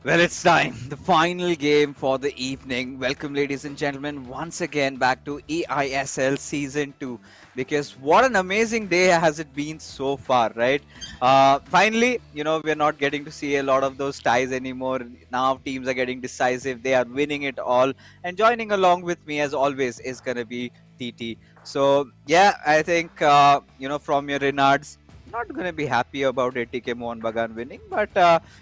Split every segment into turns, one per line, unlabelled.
Well, it's time. The final game for the evening. Welcome, ladies and gentlemen, once again back to eISL Season 2. Because what an amazing day has it been so far, right? Finally, we're not getting to see a lot of those ties anymore. Now teams are getting decisive. They are winning it all. And joining along with me, as always, is going to be TT. So, yeah, I think, from your Renards, not going to be happy about ATK Mohan Bagan winning, but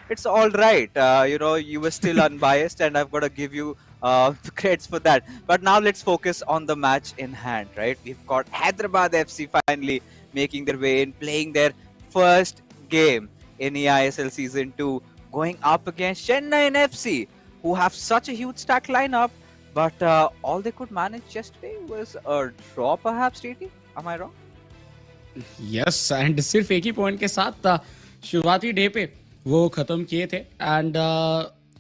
it's all right. You were still unbiased, and I've got to give you the credits for that. But now let's focus on the match in hand, right? We've got Hyderabad FC finally making their way in, playing their first game in eISL Season 2, going up against Chennaiyin FC, who have such a huge stack lineup, but all they could manage yesterday was a draw, perhaps, TT? Am I wrong?
Yes and सिर्फ एक ही point के साथ शुरुआती day पे वो खत्म किए थे एंड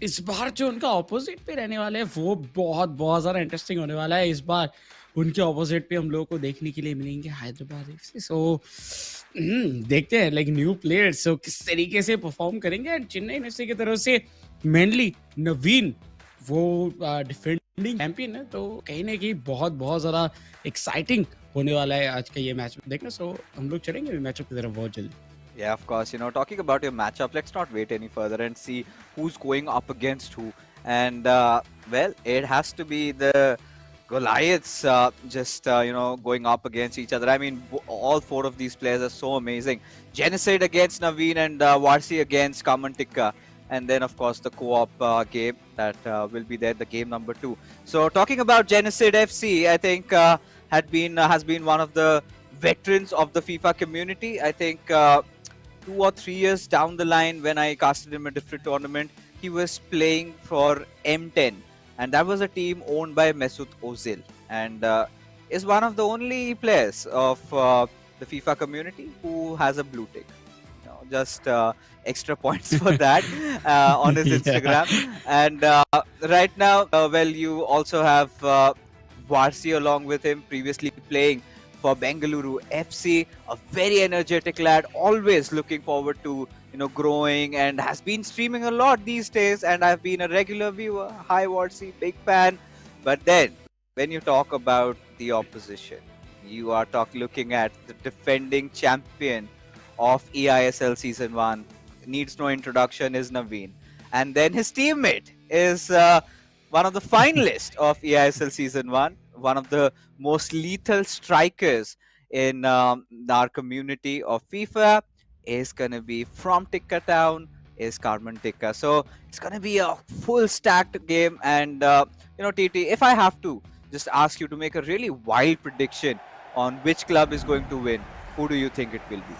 इस बार जो उनका ऑपोजिट पे रहने वाला है वो बहुत बहुत ज़्यादा इंटरेस्टिंग होने वाला है। इस बार उनके ऑपोजिट पे हम लोगों को देखने के लिए मिलेंगे हैदराबाद एफसी। सो देखते हैं लाइक न्यू प्लेयर्स सो किस तरीके से परफॉर्म करेंगे। एंड चेन्नई एफसी की तरफ से मेनली नवीन वो डिफेंडिंग चैंपियन है, तो कहीं ना कहीं बहुत बहुत ज़्यादा एक्साइटिंग होने वाला है आज का ये मैच देखना। सो हम लोग चलेंगे मैचअप की तरफ बहुत जल्दी।
Yeah, of course. Talking about your matchup, let's not wait any further and see who's going up against who. And, well, it has to be the Goliaths going up against each other. I mean, all four of these players are so amazing. Genocide against Naveen and Varsi against Kamantikka. And then, of course, the co-op game that will be there, the game number 2. So, talking about Genocide FC, I think has been one of the veterans of the FIFA community. I think 2 or 3 years down the line, when I casted him a different tournament, he was playing for M10, and that was a team owned by Mesut Ozil, and is one of the only players of the FIFA community who has a blue tick. Just extra points for that on his Instagram. And right now, well, you also have Varsi along with him, previously playing for Bengaluru FC, a very energetic lad, always looking forward to growing, and has been streaming a lot these days, and I've been a regular viewer. Hi Varsi, big fan. But then when you talk about the opposition, you are looking at the defending champion of eISL Season 1, needs no introduction, is Naveen. And then his teammate is one of the finalists of eISL Season 1, one of the most lethal strikers in our community of FIFA, is going to be from Tikka Town, is Carmen Tikka. So it's going to be a full stacked game. And, TT, if I have to just ask you to make a really wild prediction on which club is going to win, who do you think it will be?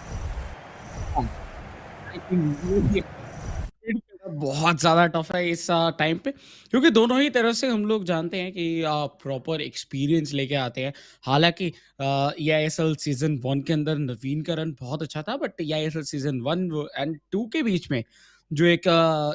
बहुत ज़्यादा tough है इस time पे, क्योंकि दोनों ही तरफ से हम लोग जानते हैं कि प्रॉपर एक्सपीरियंस लेके आते हैं। हालांकि eISL सीजन 1 के अंदर नवीन का रन बहुत अच्छा था, बट eISL सीजन 1 एंड 2 के बीच में जो एक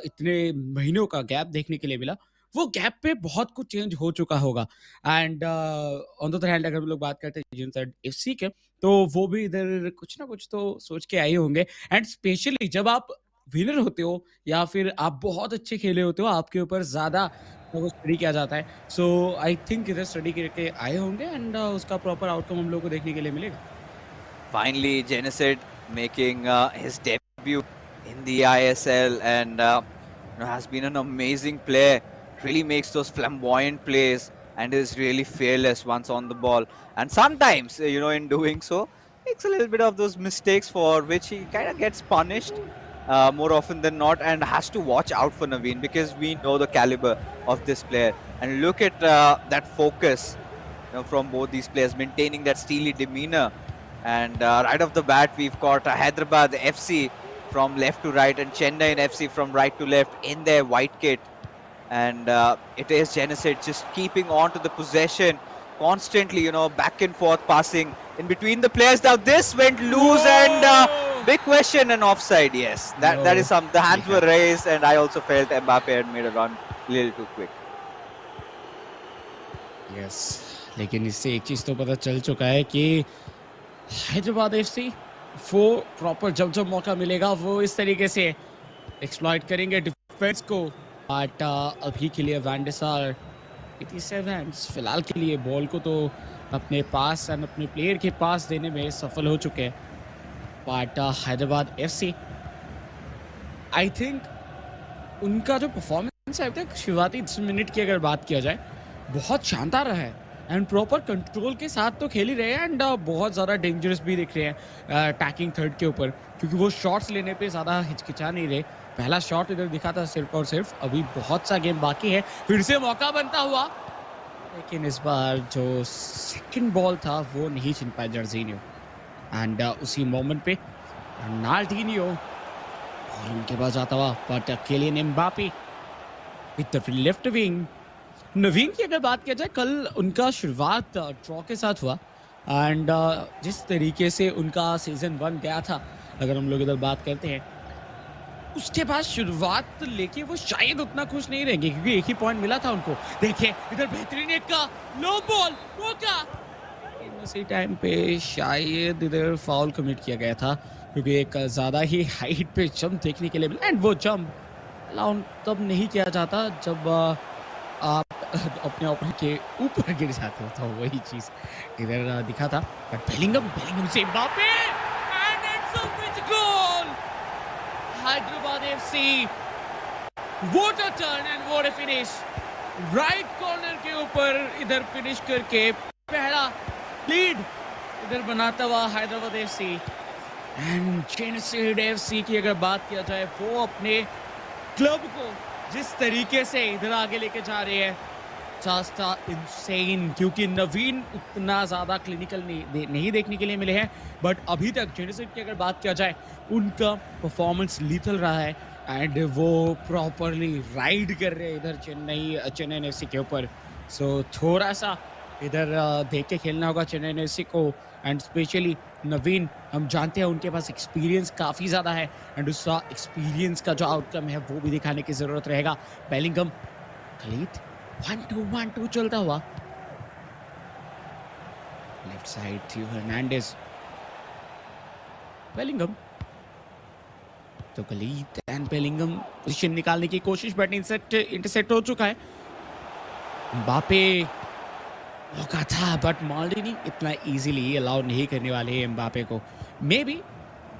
इतने महीनों का गैप देखने के लिए मिला, वो गैप पे बहुत कुछ चेंज हो चुका होगा। And on the other hand अगर हम लोग बात करते हैं जिनसाइड एफसी के, तो वो भी इधर कुछ ना कुछ तो सोच के आए होंगे। एंड स्पेशली जब आप विनर होते हो या फिर आप बहुत अच्छे खेले होते हो, आपके ऊपर ज़्यादा वो स्टडी किया जाता है। सो आई थिंक इधर स्टडी करके आए होंगे एंड उसका प्रॉपर आउटकम हम लोग को देखने के लिए मिलेगा।
Finally, Genocide making his debut in the ISL, and has been an amazing player. Really makes those flamboyant plays and is really fearless once on the ball. And sometimes, in doing so, makes a little bit of those mistakes for which he kind of gets punished more often than not, and has to watch out for Naveen, because we know the caliber of this player. And look at that focus from both these players, maintaining that steely demeanor. And right off the bat, we've got Hyderabad FC from left to right and Chennaiyin FC from right to left in their white kit. And it is Genocide just keeping on to the possession constantly, back and forth passing in between the players. Now this went loose.
Whoa!
And big question and offside. Yes, that is some. The hands were raised, and I also felt Mbappe had made a run a little too quick.
Yes, लेकिन इससे एक चीज़ तो पता चल चुका है कि Hyderabad FC वो प्रॉपर जब जब मौका मिलेगा वो इस तरीके से एक्सप्लॉइट करेंगे, डिफेंस को, बट अभी के लिए वैंडेसार 87 फिलहाल के लिए बॉल को तो अपने पास एंड अपने प्लेयर के पास देने में सफल हो चुके हैं। But Hyderabad FC, I think उनका जो परफॉर्मेंस है अभी तक शुरुआती 10 मिनट की अगर बात किया जाए, बहुत शानदार रहा है एंड प्रॉपर कंट्रोल के साथ तो खेल ही रहे हैं एंड बहुत ज़्यादा डेंजरस भी दिख रहे हैं अटैकिंग थर्ड के ऊपर, क्योंकि वो शॉट्स लेने पे ज़्यादा हिचकिचा नहीं रहे। पहला शॉट इधर दिखा था सिर्फ और सिर्फ, अभी बहुत सा गेम बाकी है, फिर से मौका बनता हुआ, लेकिन इस बार जो सेकंड बॉल था वो नहीं छीन पाया जर्जीनियो एंड उसी मोमेंट पे रोनाल्डिनियो और उनके पास जाता हुआ, but Kylian Mbappe with the left wing. Naveen की अगर बात किया जाए, कल उनका शुरुआत ड्रॉ के साथ हुआ एंड जिस तरीके से उनका सीजन 1 गया था, अगर हम लोग इधर बात करते हैं, उसके बाद शुरुआत लेके वो शायद उतना खुश नहीं रहेंगे, क्योंकि एक ही पॉइंट मिला था उनको। देखिए इधर बेहतरीन एक का लो बॉल मौका, उसी टाइम पे शायद इधर फाउल कमिट किया गया था, क्योंकि एक ज़्यादा ही हाइट पे जंप देखने के लिए मिला एंड वो जंप अलाउ तब नहीं किया जाता जब आप अपने ओपनर के ऊपर गिर जाते हो, तो वही चीज़ इधर दिखा था। बट बेलिंगम से Mbappe and it's a big goal. Hyderabad FC, what a turn and what a finish! Right corner के ऊपर इधर फिनिश करके पहला लीड इधर बनाता हुआ Hyderabad FC and Chennai FC की अगर बात किया जाए, वो अपने क्लब को जिस तरीके से इधर आगे लेके जा रहे हैं, जस्ट इनसेन, क्योंकि नवीन उतना ज़्यादा क्लिनिकल नहीं देखने के लिए मिले हैं, बट अभी तक चेन्नई की अगर बात किया जाए, उनका परफॉर्मेंस लीथल रहा है एंड वो प्रॉपरली राइड कर रहे हैं इधर चेन्नई एफसी के ऊपर। सो थोड़ा सा इधर देख के खेलना होगा चेन्नई एफसी को एंड स्पेशली नवीन, हम जानते हैं उनके पास एक्सपीरियंस काफ़ी ज़्यादा है एंड उस एक्सपीरियंस का जो आउटकम है वो भी दिखाने की ज़रूरत रहेगा। बेलिंगम खलीद 1-2 चलता हुआ लेफ्ट साइड थियो हर्नांडेज, बेलिंगम तो खलीद एंड बेलिंगम पोजीशन निकालने की कोशिश, बट इंटरसेप्ट हो चुका है। एम्बापे मौका था, बट माल्डिनी इतना इजीली अलाउ नहीं करने वाले हैं एम्बापे को। Maybe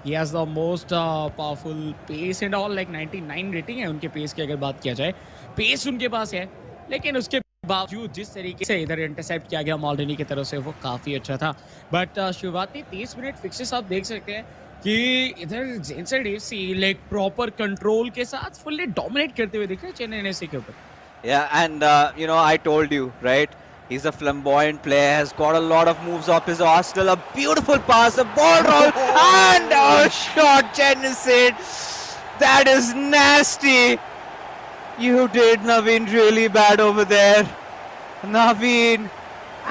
he has the most powerful pace and all, like 99 rating है उनके पेस की अगर बात किया जाए, पेस उनके पास है, लेकिन उसके बावजूद जिस तरीके से इधर इंटरसेप्ट किया गया माल्डिनी की तरफ से, वो काफ़ी अच्छा था। बट शुरुआती 30 मिनट फिक्सेस आप देख सकते हैं कि इधर Chennai FC like proper control के साथ फुल्ली डोमिनेट करते हुए दिख रहे हैं चेन्नई एफसी के ऊपर।
Yeah, and I told you, right? He's a flamboyant player, has got a lot of moves up his arsenal. A beautiful pass, a ball roll, and a shot, Chennaiyin. That is nasty. You did Naveen really bad over there. Naveen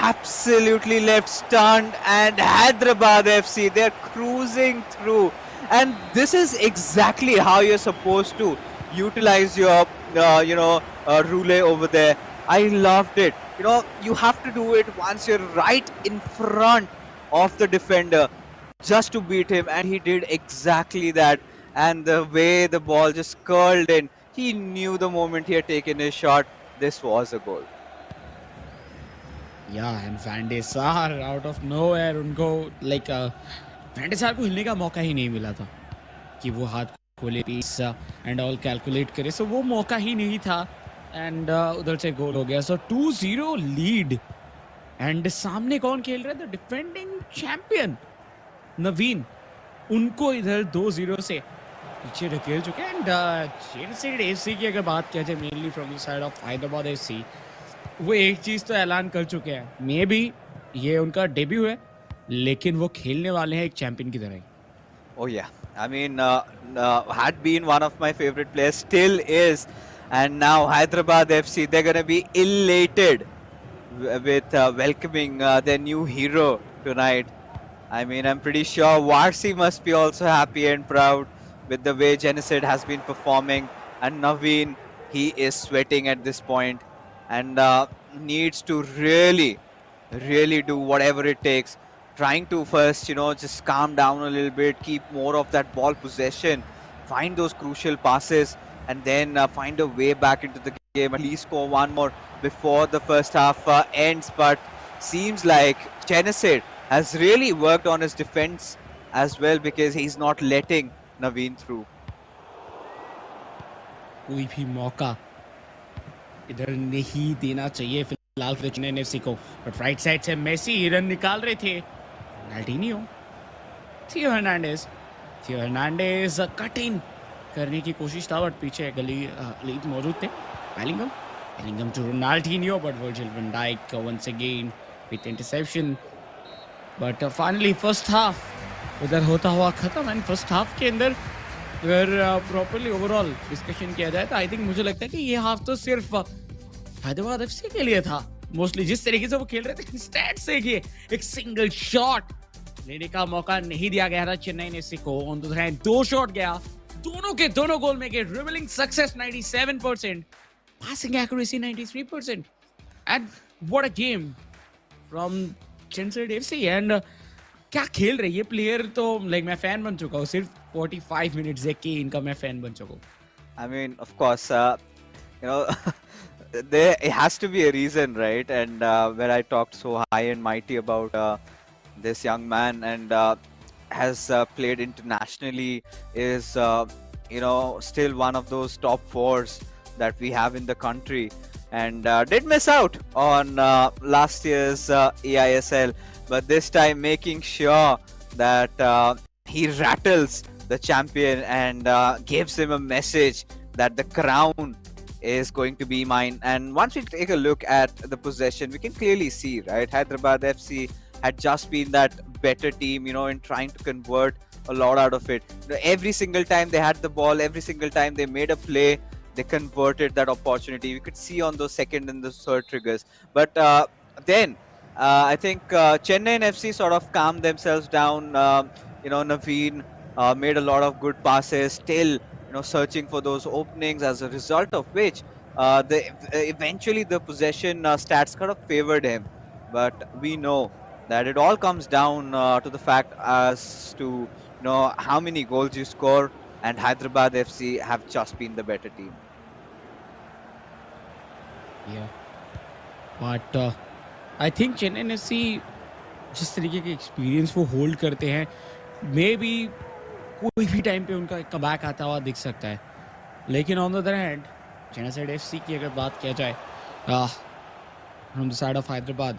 absolutely left stunned, and Hyderabad FC, they're cruising through. And this is exactly how you're supposed to utilize your, roulette over there. I loved it. You have to do it once you're right in front of the defender just to beat him, and he did exactly that. And the way the ball just curled in, he knew the moment he had taken his shot, this was a goal.
Yeah, and Van de Sar out of nowhere, उनको like Van de Sar को हिलने का मौका ही नहीं मिला था कि वो हाथ खोले पीस एंड ऑल कैलकुलेट करे, सो वो मौका ही नहीं था एंड उधर से गोल हो गया। सो 2-0 लीड एंड सामने कौन खेल रहा है? द डिफेंडिंग चैंपियन नवीन, उनको इधर 2-0 से पीछे ढकेल चुके हैं। एंड चेन्नई एफसी की अगर बात किया जाए, mainly from the side of Hyderabad FC, वो एक चीज तो ऐलान कर चुके हैं, मे बी ये उनका डेब्यू है, लेकिन वो खेलने वाले हैं एक चैंपियन की तरह।
Oh yeah, I mean, had been one of my favorite players, still is, and now Hyderabad FC, they're gonna be elated with welcoming their new hero tonight. I mean, I'm pretty sure Varsi must be also happy and proud with the way Genesid has been performing, and Naveen, he is sweating at this point and needs to really do whatever it takes, trying to first, just calm down a little bit, keep more of that ball possession, find those crucial passes, and then find a way back into the game, at least score one more before the first half ends. But seems like Genesee has really worked on his defense as well, because he's not letting Naveen through.
कोई भी मौका इधर नहीं देना चाहिए फिलहाल Chennai FC को, but right side से मेसी रन निकाल रहे थे। नाल्डिनियो, थियो हर्नांडेज कट इन करने की कोशिश था, बट पीछे गली मौजूद थे। Bellingham to Ronaldinho, but Virgil van Dijk once again with interception. But finally first half उधर होता हुआ खत्म। एंड फर्स्ट हाफ के अंदर अगर प्रॉपर्ली ओवरऑल डिस्कशन किया जाए तो आई थिंक मुझे लगता है कि ये हाफ तो सिर्फ हैदराबाद एफसी के लिए था। मोस्टली जिस तरीके से वो खेल रहे थे, स्टैट्स देखिए, एक सिंगल शॉट लेने का मौका नहीं दिया गया था चेन्नई एफसी को। ऑन द हैंड 2 शॉट गया, दोनों के दोनों गोल में गए। Dribbling success 97%, passing accuracy 93%, and what a game from Chennai FC. And क्या खेल रही है प्लेयर, तो लाइक मैं फैन बन चुका हूँ। सिर्फ 45 मिनट्स देख के इनका मैं फैन बन चुका हूँ।
I mean, of course, you know, there it has to be a reason, right? And when I talked so high and mighty about this young man, and has played internationally, is still one of those top 4s that we have in the country, and did miss out on last year's eISL, but this time making sure that he rattles the champion and gives him a message that the crown is going to be mine. And once we take a look at the possession, we can clearly see, right, Hyderabad FC had just been that better team, in trying to convert a lot out of it. Every single time they had the ball, every single time they made a play, they converted that opportunity. We could see on those second and the third triggers. But then I think Chennaiyin FC sort of calmed themselves down. Naveen made a lot of good passes, still searching for those openings, as a result of which eventually the possession stats kind of favored him. But we know that it all comes down to the fact as to how many goals you score, and Hyderabad FC have just been the better team.
Yeah, but I think Chennai FC जिस तरीके के experience वो hold करते हैं, may be कोई भी time पे उनका एक कमबैक आता हुआ दिख सकता है। लेकिन on the other hand Chennai FC की अगर बात किया जाए from the side of Hyderabad,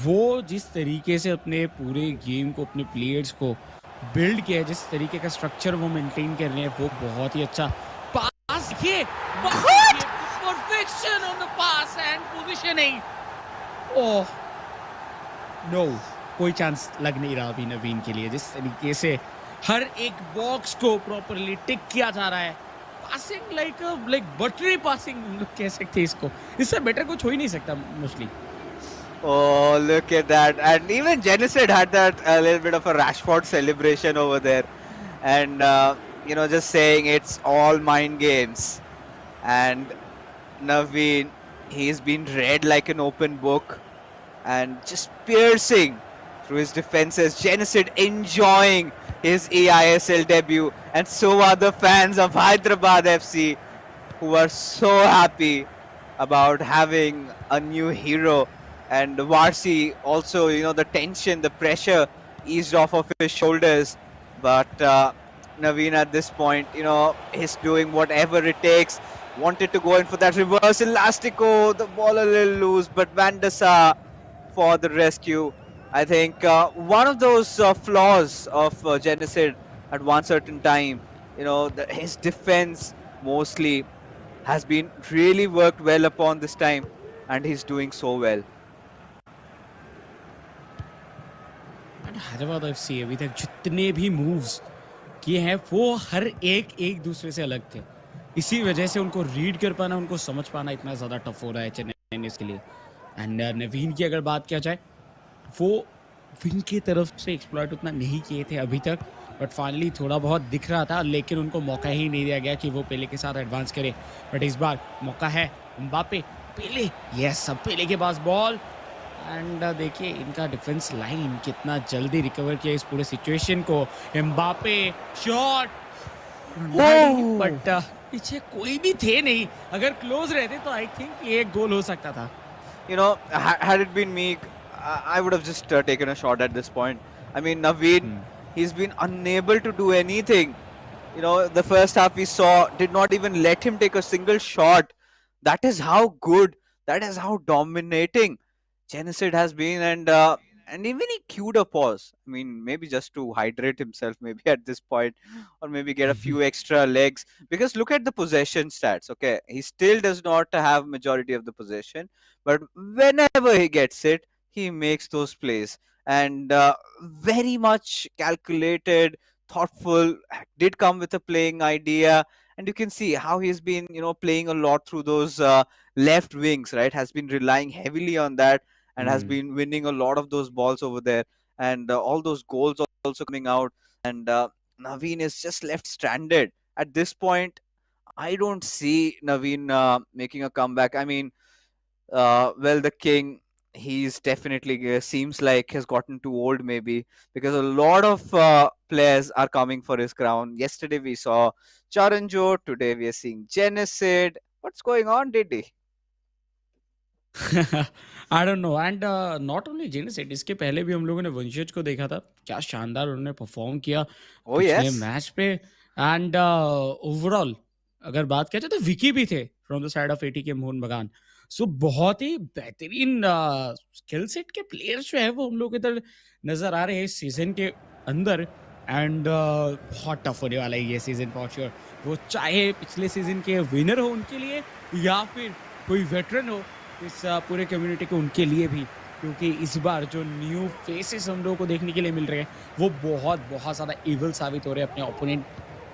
वो जिस तरीके से अपने पूरे गेम को, अपने प्लेयर्स को बिल्ड किया है, जिस तरीके का स्ट्रक्चर वो मेंटेन कर रहे हैं, वो बहुत ही अच्छा पास। ये perfection on the pass and positioning. Oh no, कोई चांस लग नहीं रहा अभी नवीन के लिए। जिस तरीके से हर एक बॉक्स को प्रॉपर्ली टिक किया जा रहा है, पासिंग लाइक बटरी पासिंग हम लोग कह सकते हैं इसको। इससे बेटर कुछ हो ही नहीं सकता mostly.
Oh, look at that. And even Genesee had that a little bit of a Rashford celebration over there. And, just saying it's all mind games. And Naveen, he's been read like an open book and just piercing through his defenses. Genesee enjoying his eISL debut. And so are the fans of Hyderabad FC, who are so happy about having a new hero. And Varsi also, the tension, the pressure eased off of his shoulders. But Naveen at this point, he's doing whatever it takes. Wanted to go in for that reverse elastico, the ball a little loose, but Van der Sar for the rescue. I think one of those flaws of Genesee at one certain time, his defense mostly has been really worked well upon this time, and he's doing so well.
Hyderabad FC अभी तक जितने भी moves किए हैं, वो हर एक दूसरे से अलग थे। इसी वजह से उनको रीड कर पाना, उनको समझ पाना इतना ज़्यादा टफ हो रहा है चेन्नई के लिए। एंड नवीन की अगर बात किया जाए, वो विंग की तरफ से एक्सप्लॉइट उतना नहीं किए थे अभी तक, बट फाइनली थोड़ा बहुत दिख रहा था, लेकिन उनको मौका ही नहीं दिया गया कि वो पेले के साथ एडवांस करे। बट इस बार मौका है। एम्बापे, पेले, यस, अब पेले के पास बॉल। एंड देखिए इनका डिफेंस लाइन कितना जल्दी रिकवर किया इस पूरे सिचुएशन को। एम्बापे शॉट, बट पीछे कोई भी थे नहीं, अगर क्लोज रहते तो आई थिंक ये एक गोल हो सकता था।
Had it been me, I would have just taken a shot at this point. I mean, Naveen,
hmm,
he's been unable to do anything. The first half we saw did not even let him take a single shot. That is how good, that is how dominating Genesid has been, and even he queued a pause. I mean, maybe just to hydrate himself, maybe at this point, or maybe get a few extra legs. Because look at the possession stats. Okay, he still does not have majority of the possession, but whenever he gets it, he makes those plays, and very much calculated, thoughtful, did come with a playing idea. And you can see how he's been playing a lot through those left wings, right? Has been relying heavily on that, and has
hmm,
been winning a lot of those balls over there, and all those goals also coming out. And Naveen is just left stranded at this point. I don't see Naveen making a comeback. I mean, well, the king, he's definitely seems like has gotten too old, maybe, because a lot of players are coming for his crown. Yesterday we saw Charanjot, today we are seeing Genesid. What's going on, Diddy?
I don't know and not only जेनेसिड, इसके पहले भी हम लोगों ने वंशज को देखा था, क्या शानदार उन्होंने परफॉर्म किया
Oh,
पिछले
yes.
मैच पे। एंड ओवरऑल अगर बात किया जाए तो विकी भी थे from the side of eighty के मोहन बगान। सो बहुत ही बेहतरीन स्किल सेट के प्लेयर्स जो है वो हम लोग इधर नजर आ रहे हैं इस सीजन के अंदर। एंड बहुत टफ होने वाला है ये सीजन फॉर श्योर, वो चाहे पिछले सीजन के विनर हो उनके लिए या फिर कोई वेटरन हो इस पूरे कम्युनिटी को उनके लिए भी, क्योंकि इस बार जो न्यू फेसेस हम लोगों को देखने के लिए मिल रहे हैं वो बहुत बहुत ज़्यादा इविल साबित हो रहे हैं अपने ओपोनेंट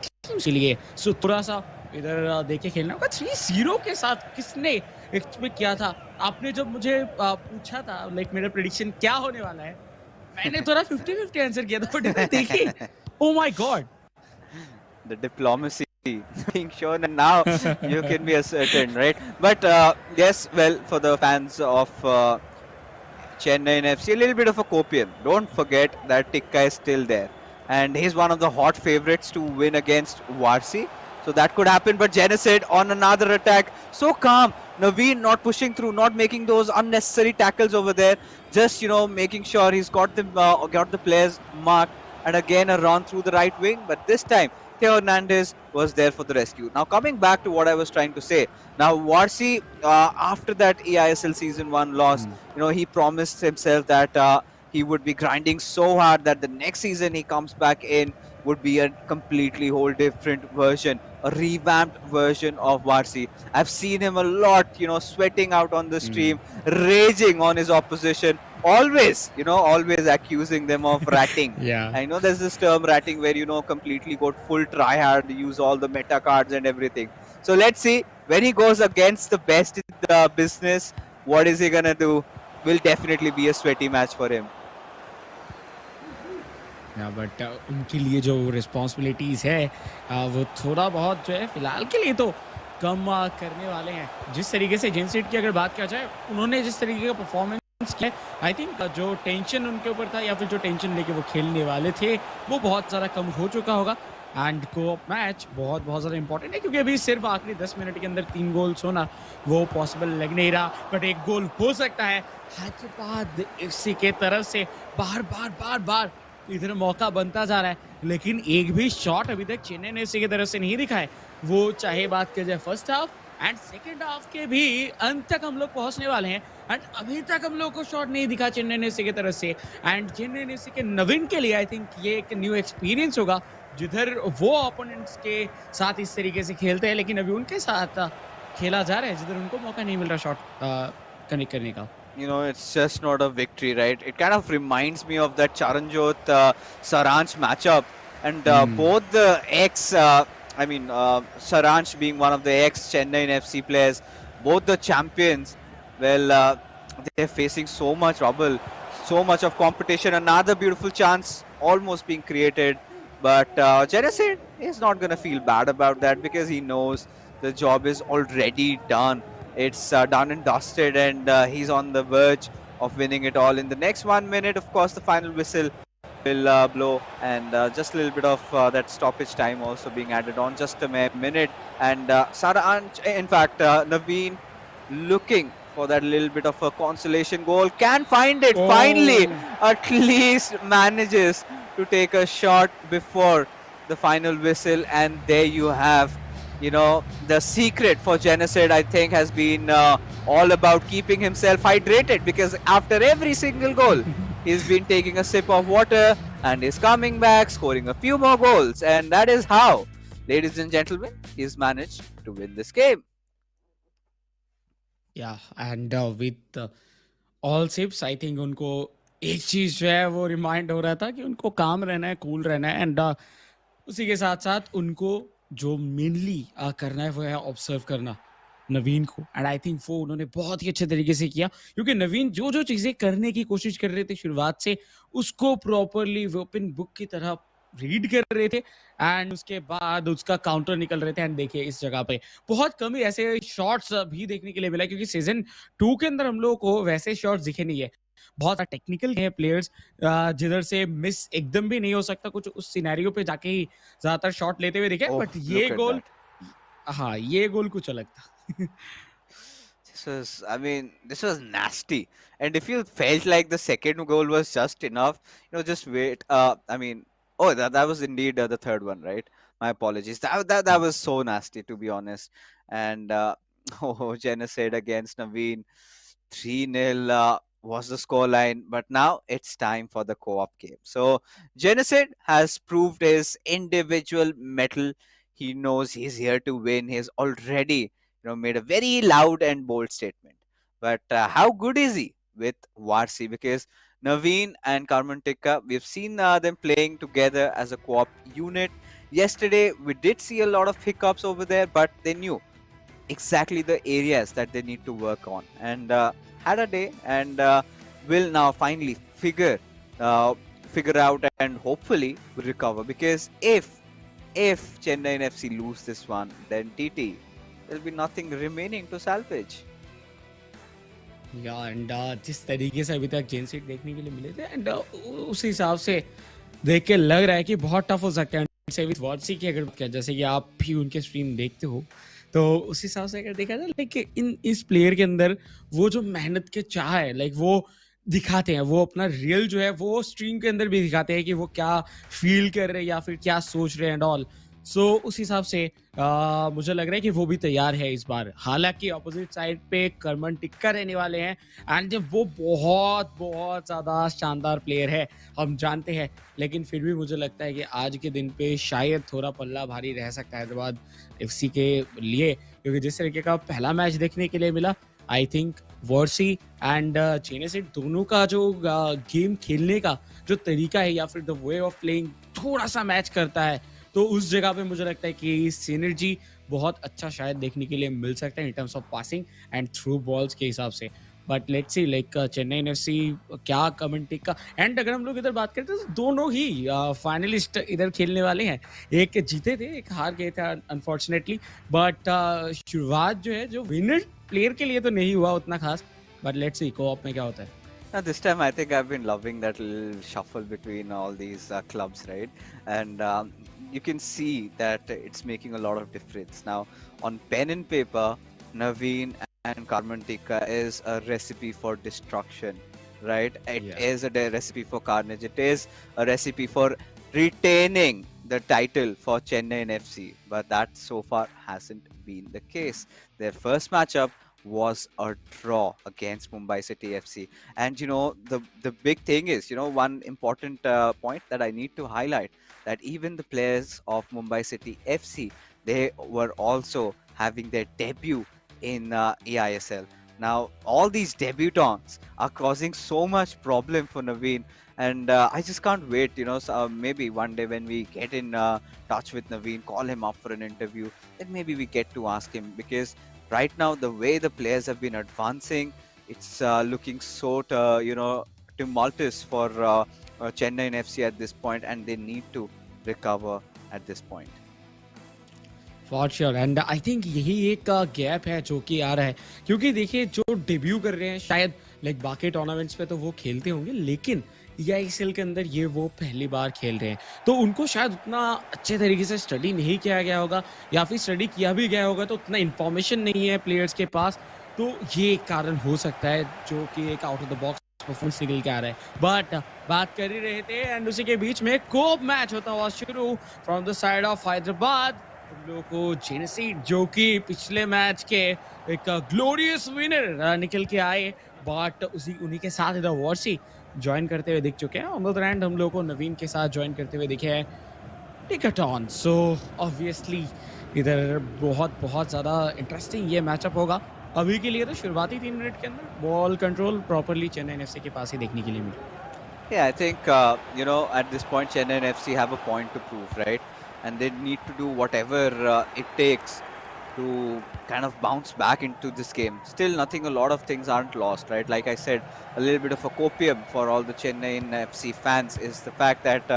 टीम के लिए। सो थोड़ा सा इधर देखे खेलना होगा। 3-0 के साथ किसने एक्सपेक्ट किया था? आपने जब मुझे पूछा था लाइक मेरा प्रेडिक्शन क्या होने वाला है, मैंने थोड़ा 50-50 आंसर किया था, बट इधर देखिए, oh my God.
The diplomacy being shown, and now you can be certain, right? But yes, well, for the fans of Chennaiyin FC, a little bit of a copium. Don't forget that Tikka is still there, and he's one of the hot favorites to win against Varsi. So that could happen. But Genesid on another attack, so calm. Naveen not pushing through, not making those unnecessary tackles over there. Just making sure he's got the players marked, and again a run through the right wing. But this time Theo Hernandez was there for the rescue. Now coming back to what I was trying to say. Now Varsi, after that eISL season 1 loss, he promised himself that he would be grinding so hard that the next season he comes back in would be a completely whole different version, a revamped version of Varsi. I've seen him a lot, sweating out on the stream, raging on his opposition, always accusing them of ratting.
Yeah.
I know there's this term ratting where completely go full try hard, use all the meta cards and everything. So let's see when he goes against the best in the business, what is he gonna do? Will definitely be a sweaty match for him.
But उनके लिए जो responsibilities है वो थोड़ा बहुत जो है फिलहाल के लिए तो कम करने वाले हैं। जिस तरीके से जेनसेट की अगर बात किया जाए, उन्होंने जिस तरीके का परफॉर्मेंस किया, आई थिंक जो टेंशन उनके ऊपर था या फिर जो टेंशन लेके वो खेलने वाले थे वो बहुत ज़्यादा कम हो चुका होगा। एंड को मैच बहुत बहुत ज़्यादा इंपॉर्टेंट है, क्योंकि अभी सिर्फ आखिरी 10 मिनट के अंदर 3 गोल्स होना वो पॉसिबल लग नहीं रहा, बट एक गोल हो सकता है हैदराबाद एफसी के तरफ से। बार बार बार बार इधर मौका बनता जा रहा है, लेकिन एक भी शॉट अभी तक चेन्नई एफसी की तरफ से नहीं दिखा है। वो चाहे बात की जाए first half and second half के भी अंत तक हम लोग पहुंचने वाले हैं, एंड अभी तक हम लोग को शॉट नहीं दिखा चेन्नई एफसी की तरफ से। एंड चेन्नई एफसी के नवीन के लिए आई थिंक ये एक न्यू एक्सपीरियंस होगा, जिधर वो ओपोनेंट्स के साथ इस तरीके से खेलते हैं, लेकिन अभी उनके साथ खेला जा रहा है जिधर उनको मौका नहीं मिल रहा शॉट कनेक्ट करने का।
It's just not a victory, right? It kind of reminds me of that Charanjot Saranch matchup, and both the Saranch being one of the ex Chennaiyin FC players, both the champions. Well, they're facing so much trouble, so much of competition. Another beautiful chance almost being created, but Genesid is not gonna feel bad about that because he knows the job is already done. It's done and dusted, and he's on the verge of winning it all in the next 1 minute. Of course, the final whistle will blow, and just a little bit of that stoppage time also being added on, just a minute. And in fact, Naveen looking for that little bit of a consolation goal, can find it finally,
Oh,
at least manages to take a shot before the final whistle. And there you have, the secret for Genocide, I think, has been all about keeping himself hydrated, because after every single goal, he's been taking a sip of water and is coming back, scoring a few more goals. And that is how, ladies and gentlemen, he's managed to win this game.
yeah, and with all sips I think उनको एक चीज़ जो है वो remind हो रहा था कि उनको काम रहना है, कूल रहना है एंड उसी के साथ-साथ उनको जो मेनली करना है वो है ऑब्जर्व करना नवीन को एंड आई थिंक वो उन्होंने बहुत ही अच्छे तरीके से किया क्योंकि नवीन जो-जो चीज़ें करने की कोशिश कर रहे थे शुरुआत से, उसको प्रॉपर्ली वो ओपन बुक की तरह रीड कर रहे थे एंड उसके बाद उसका काउंटर निकल रहे थे एंड देखिए इस जगह पे बहुत कम ही ऐसे शॉट्स भी देखने के लिए मिला क्योंकि सीज़न 2 के अंदर हम लोगों को वैसे शॉट्स दिखे नहीं है। बहुत टेक्निकल है प्लेयर्स जिधर से मिस एकदम भी नहीं हो सकता कुछ उस सिनेरियो पे जाके ही ज़्यादातर शॉट लेते हुए दिखे
Oh,
बट ये
look at
गोल
that.
हाँ, ये गोल कुछ अलग था।
This was nasty. And if you felt like the second goal was just enough, just wait. Oh, that was indeed the third one, right? My apologies. That was so nasty, to be honest. And oh, genocide against Naveen. 3-0 was the scoreline, but now it's time for the co-op game. So Genocide has proved his individual mettle. He knows he's here to win. He's already, made a very loud and bold statement. But how good is he with Varsi? Because Naveen and Karmantika, we've seen them playing together as a co-op unit. Yesterday, we did see a lot of hiccups over there, but they knew exactly the areas that they need to work on, and had a day, and will now finally figure out, and hopefully will recover, because if Chennai FC lose this one, then TT, there'll be nothing remaining to salvage.
या and जिस तरीके से अभी तक जेन seat देखने के लिए मिले थे एंड उस हिसाब से देख के लग रहा है कि बहुत टफ हो सकता है से विद वॉटसी की अगर बात करें जैसे कि आप भी उनके स्ट्रीम देखते हो तो उस हिसाब से अगर देखा जाए लाइक इन इस प्लेयर के अंदर वो जो मेहनत के चाह है लाइक वो दिखाते हैं वो अपना रियल जो है वो स्ट्रीम के अंदर भी दिखाते हैं कि वो क्या फील कर रहे हैं या फिर क्या सोच रहे हैं एंड ऑल सो उस हिसाब से मुझे लग रहा है कि वो भी तैयार है इस बार हालांकि अपोजिट साइड पे करमन टिक्का रहने वाले हैं एंड जब वो बहुत बहुत ज़्यादा शानदार प्लेयर है हम जानते हैं लेकिन फिर भी मुझे लगता है कि आज के दिन पे शायद थोड़ा पल्ला भारी रह सकता है हैदराबाद एफसी के लिए क्योंकि जिस तरीके का पहला मैच देखने के लिए मिला आई थिंक वर्सी एंड चेनेसिट दोनों का जो गेम खेलने का जो तरीका है या फिर द वे ऑफ प्लेइंग थोड़ा सा मैच करता है तो उस जगह पे मुझे लगता है कि सिनर्जी बहुत अच्छा शायद देखने के लिए मिल सकता है in terms of passing and through balls के हिसाब से but let's see like Chennai FC क्या कमेंटी का एंड अगर हम लोग इधर बात करते हैं तो दोनों ही फाइनलिस्ट इधर खेलने वाले हैं एक जीते थे एक हार गए थे अनफॉर्चुनेटली बट शुरुआत जो है जो विनर प्लेयर के लिए तो नहीं हुआ उतना खास बट लेट्स सी कोऑप में क्या होता है
Now, this time, I think I've been loving that little shuffle between all these clubs, right? And you can see that it's making a lot of difference. Now, on pen and paper, Naveen and Karmantika is a recipe for destruction, right? It is a recipe for carnage. It is a recipe for retaining the title for Chennai FC. But that so far hasn't been the case. Their first matchup was a draw against Mumbai City FC. And the big thing is, one important point that I need to highlight, that even the players of Mumbai City FC, they were also having their debut in eISL. Now, all these debutants are causing so much problem for Naveen, and I just can't wait. So, maybe one day when we get in touch with Naveen, call him up for an interview, then maybe we get to ask him, because right now the way the players have been advancing, it's looking so tumultuous for Chennai FC at this point, and they need to recover at this point.
For sure and I think यही एक gap है जो कि आ रहा है क्योंकि देखिए जो डेब्यू कर रहे हैं शायद लाइक बाकी टूर्नामेंट्स पे तो वो खेलते होंगे लेकिन ईआईएसएल के अंदर ये वो पहली बार खेल रहे हैं, तो उनको शायद उतना अच्छे तरीके से स्टडी नहीं किया गया होगा, या फिर स्टडी किया भी गया होगा तो उतना इन्फॉर्मेशन नहीं है प्लेयर्स के पास। तो ये एक कारण हो सकता है जो कि एक out of the box performance निकल के आ रहा है। बट बात कर ही रहे थे एंड उसी के बीच में कोप मैच होता हुआ शुरू from the side of Hyderabad. हम लोगों को जेनेसी जो कि पिछले मैच के एक ग्लोरियस विनर निकल के आए, बट उसी उन्हीं के साथ इधर वॉर्सी जॉइन करते हुए दिख चुके हैं। ऑन द एंड हम लोगों को नवीन के साथ जॉइन करते हुए दिखे हैं टिकटॉन। सो ऑब्वियसली इधर बहुत बहुत ज़्यादा इंटरेस्टिंग ये मैचअप होगा। अभी के लिए तो शुरुआती 3 मिनट के अंदर ball control properly Chennai FC के पास ही देखने के लिए मिला।
Yeah, I think at this point Chennaiyin FC have a point to prove, right? And they need to do whatever it takes to kind of bounce back into this game. Still, nothing. A lot of things aren't lost, right? Like I said, a little bit of a copium for all the Chennaiyin FC fans is the fact that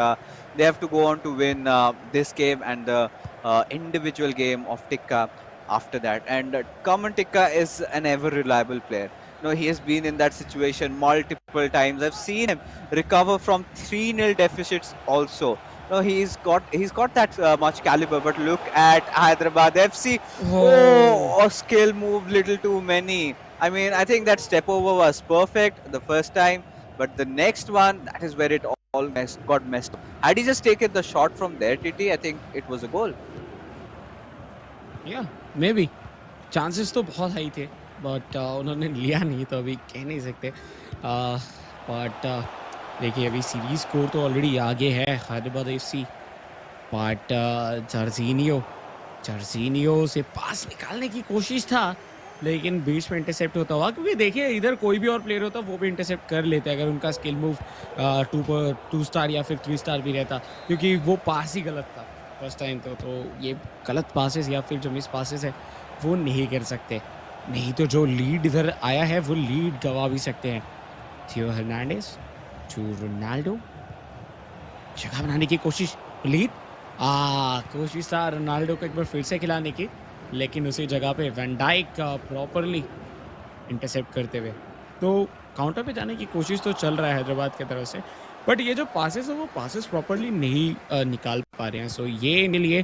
they have to go on to win this game and the individual game of Tikka after that. And Kaman Tikka is an ever reliable player. He has been in that situation multiple times. I've seen him recover from 3-0 deficits also. No, he's got that much caliber. But look at Hyderabad FC.
Oh,
Oh, a skill move, little too many. I mean, I think that step over was perfect the first time, but the next one, that is where it all got messed up. Had he just taken the shot from there, TT, I think it was a goal.
या may be chances तो बहुत high थे, but उन्होंने लिया नहीं तो अभी कह नहीं सकते। बट देखिए अभी सीरीज स्कोर तो ऑलरेडी आगे है हैदराबाद एफसी। बट जर्जीनियो जर्जीनियो से पास निकालने की कोशिश था, लेकिन बीच में इंटरसेप्ट होता हुआ, क्योंकि देखिए इधर कोई भी और प्लेयर होता वो भी इंटरसेप्ट कर लेते अगर उनका स्किल मूव 2 स्टार या फिर 3 स्टार भी रहता, क्योंकि वो पास ही गलत था फर्स्ट टाइम। तो ये गलत पासेस या फिर जो मिस पासेस है वो नहीं कर सकते, नहीं तो जो लीड इधर आया है वो लीड गवा भी सकते हैं। थियो हर्नांडेज टू रोनाल्डो, जगह बनाने की कोशिश, लीड कोशिश था रोनाल्डो को एक बार फिर से खिलाने की, लेकिन उसी जगह पे वैन डाइक प्रॉपरली इंटरसेप्ट करते हुए तो काउंटर पे जाने की कोशिश तो चल रहा है हैदराबाद की तरफ से, बट ये जो पासेस है वो पासेस प्रॉपरली नहीं निकाल पा रहे हैं। सो ये इनके लिए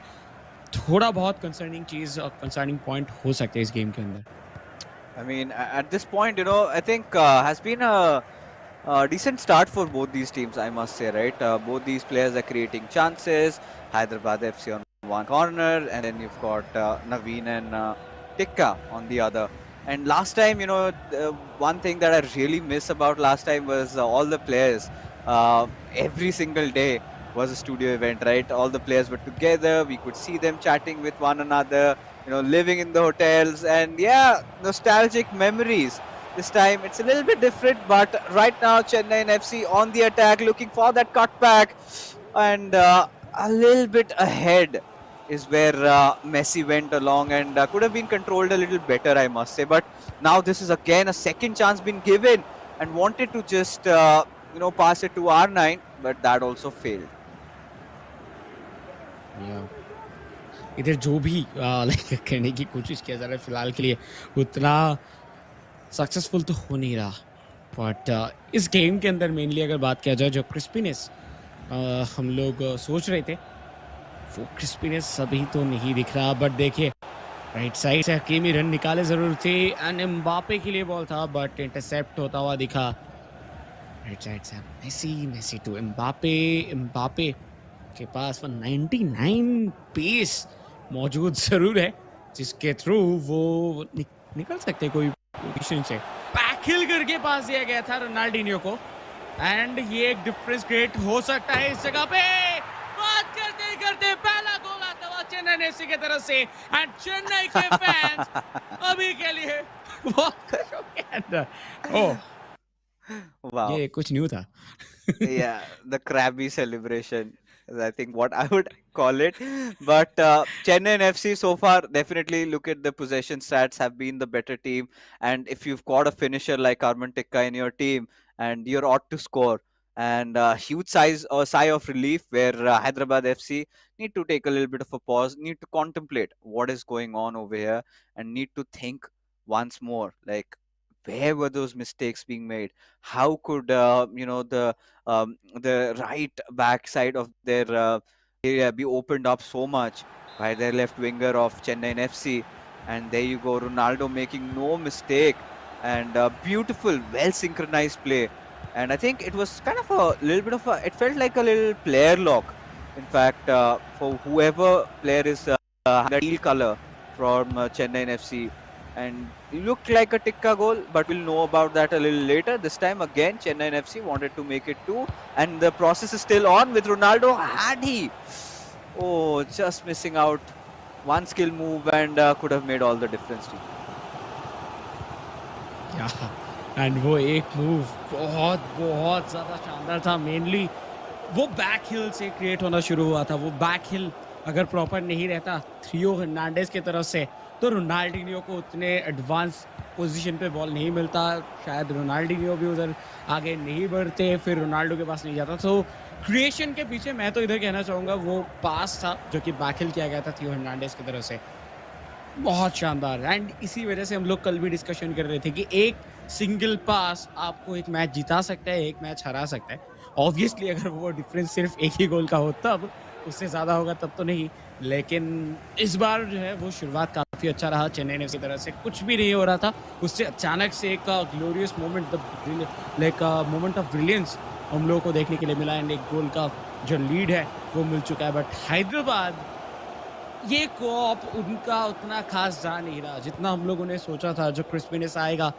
थोड़ा बहुत कंसर्निंग चीज़, कंसर्निंग पॉइंट हो सकते हैं इस गेम के अंदर।
I mean, at this point, I think has been a decent start for both these teams, I must say, right? Both these players are creating chances. Hyderabad FC on one corner, and then you've got Naveen and Tikka on the other. And last time, the one thing that I really miss about last time was all the players. Every single day was a studio event, right? All the players were together. We could see them chatting with one another, living in the hotels, and yeah, nostalgic memories. This time it's a little bit different, but right now Chennai FC on the attack, looking for that cutback, and a little bit ahead is where Messi went along and could have been controlled a little better, I must say. But now this is again a second chance been given and wanted to just pass it to R9, but that also failed.
Yeah. इधर जो भी like करने की कोशिश किया जा रहा है फिलहाल के लिए उतना सक्सेसफुल तो हो नहीं रहा। बट इस गेम के अंदर मेनली अगर बात किया जाए जो क्रिस्पीनेस हम लोग सोच रहे थे वो क्रिस्पीनेस अभी तो नहीं दिख रहा। बट देखिए राइट साइड से हकीमी रन निकाले जरूर थे एंड एम्बापे के लिए बॉल था, बट इंटरसेप्ट होता हुआ दिखा राइट साइड से। मेसी टू एम्बापे, एम्बापे के पास 199 पेस मौजूद जरूर है जिसके थ्रू वो निकल सकते कोई पोजीशन से। बैकहिल करके पास दिया गया था रोनाल्डिनियो को एंड ये एक डिफरेंस क्रिएट हो सकता है इस जगह पे। बात करते करते पहला गोल आता हुआ चेन्नई एफसी की तरफ से एंड चेन्नई के फैंस अभी के लिए बहुत खुश हो गए। ओह
Wow.
ये कुछ न्यू था।
Yeah, the crabby celebration is I think what I would call it. But Chennai and FC so far definitely look at the possession stats have been the better team. And if you've got a finisher like Arman Tikka in your team and you're ought to score, and huge sigh of relief where Hyderabad FC need to take a little bit of a pause, need to contemplate what is going on over here, and need to think once more. Like where were those mistakes being made? How could the right back side of their area be opened up so much by their left winger of Chennai FC? And there you go, Ronaldo making no mistake, and beautiful, well synchronized play. And I think it was kind of a little bit of a, it felt like a little player lock. In fact, for whoever player is having that teal color from Chennai FC, and it looked like a Tikka goal, but we'll know about that a little later. This time again, Chennai FC wanted to make it two, and the process is still on with Ronaldo. Had he, oh, just missing out one skill move, and could have made all the difference.
And वो एक move बहुत बहुत ज़्यादा शानदार था. Mainly वो back हिल से create होना शुरू हुआ था. वो बैक हिल अगर प्रॉपर नहीं रहता थ्रियो हर्नांडेज की तरफ से, तो रोनाल्डिनियो को उतने एडवांस पोजीशन पे बॉल नहीं मिलता. शायद रोनाल्डिनियो भी उधर आगे नहीं बढ़ते, फिर रोनाल्डो के पास नहीं जाता. तो क्रिएशन के पीछे मैं तो इधर कहना चाहूँगा वो पास था जो कि बैक हिल किया गया था थ्रियो हर्नांडेज की तरफ से. बहुत शानदार. एंड इसी वजह से हम लोग कल भी डिस्कशन कर रहे थे कि एक सिंगल पास आपको एक मैच जिता सकता है, एक मैच हरा सकता है. ऑब्वियसली अगर वो डिफरेंस सिर्फ एक ही गोल का हो तब, उससे ज़्यादा होगा तब तो नहीं. लेकिन इस बार जो है वो शुरुआत काफ़ी अच्छा रहा चेन्नई एफसी की तरफ से. कुछ भी नहीं हो रहा था, उससे अचानक से एक glorious moment, like moment of brilliance हम लोगों को देखने के लिए मिला. एंड एक गोल का जो लीड है वो मिल चुका है. बट हैदराबाद ये कोऑप उनका उतना खास जा नहीं रहा जितना हम लोगों ने सोचा था. जो क्रिस्पीनेस आएगा,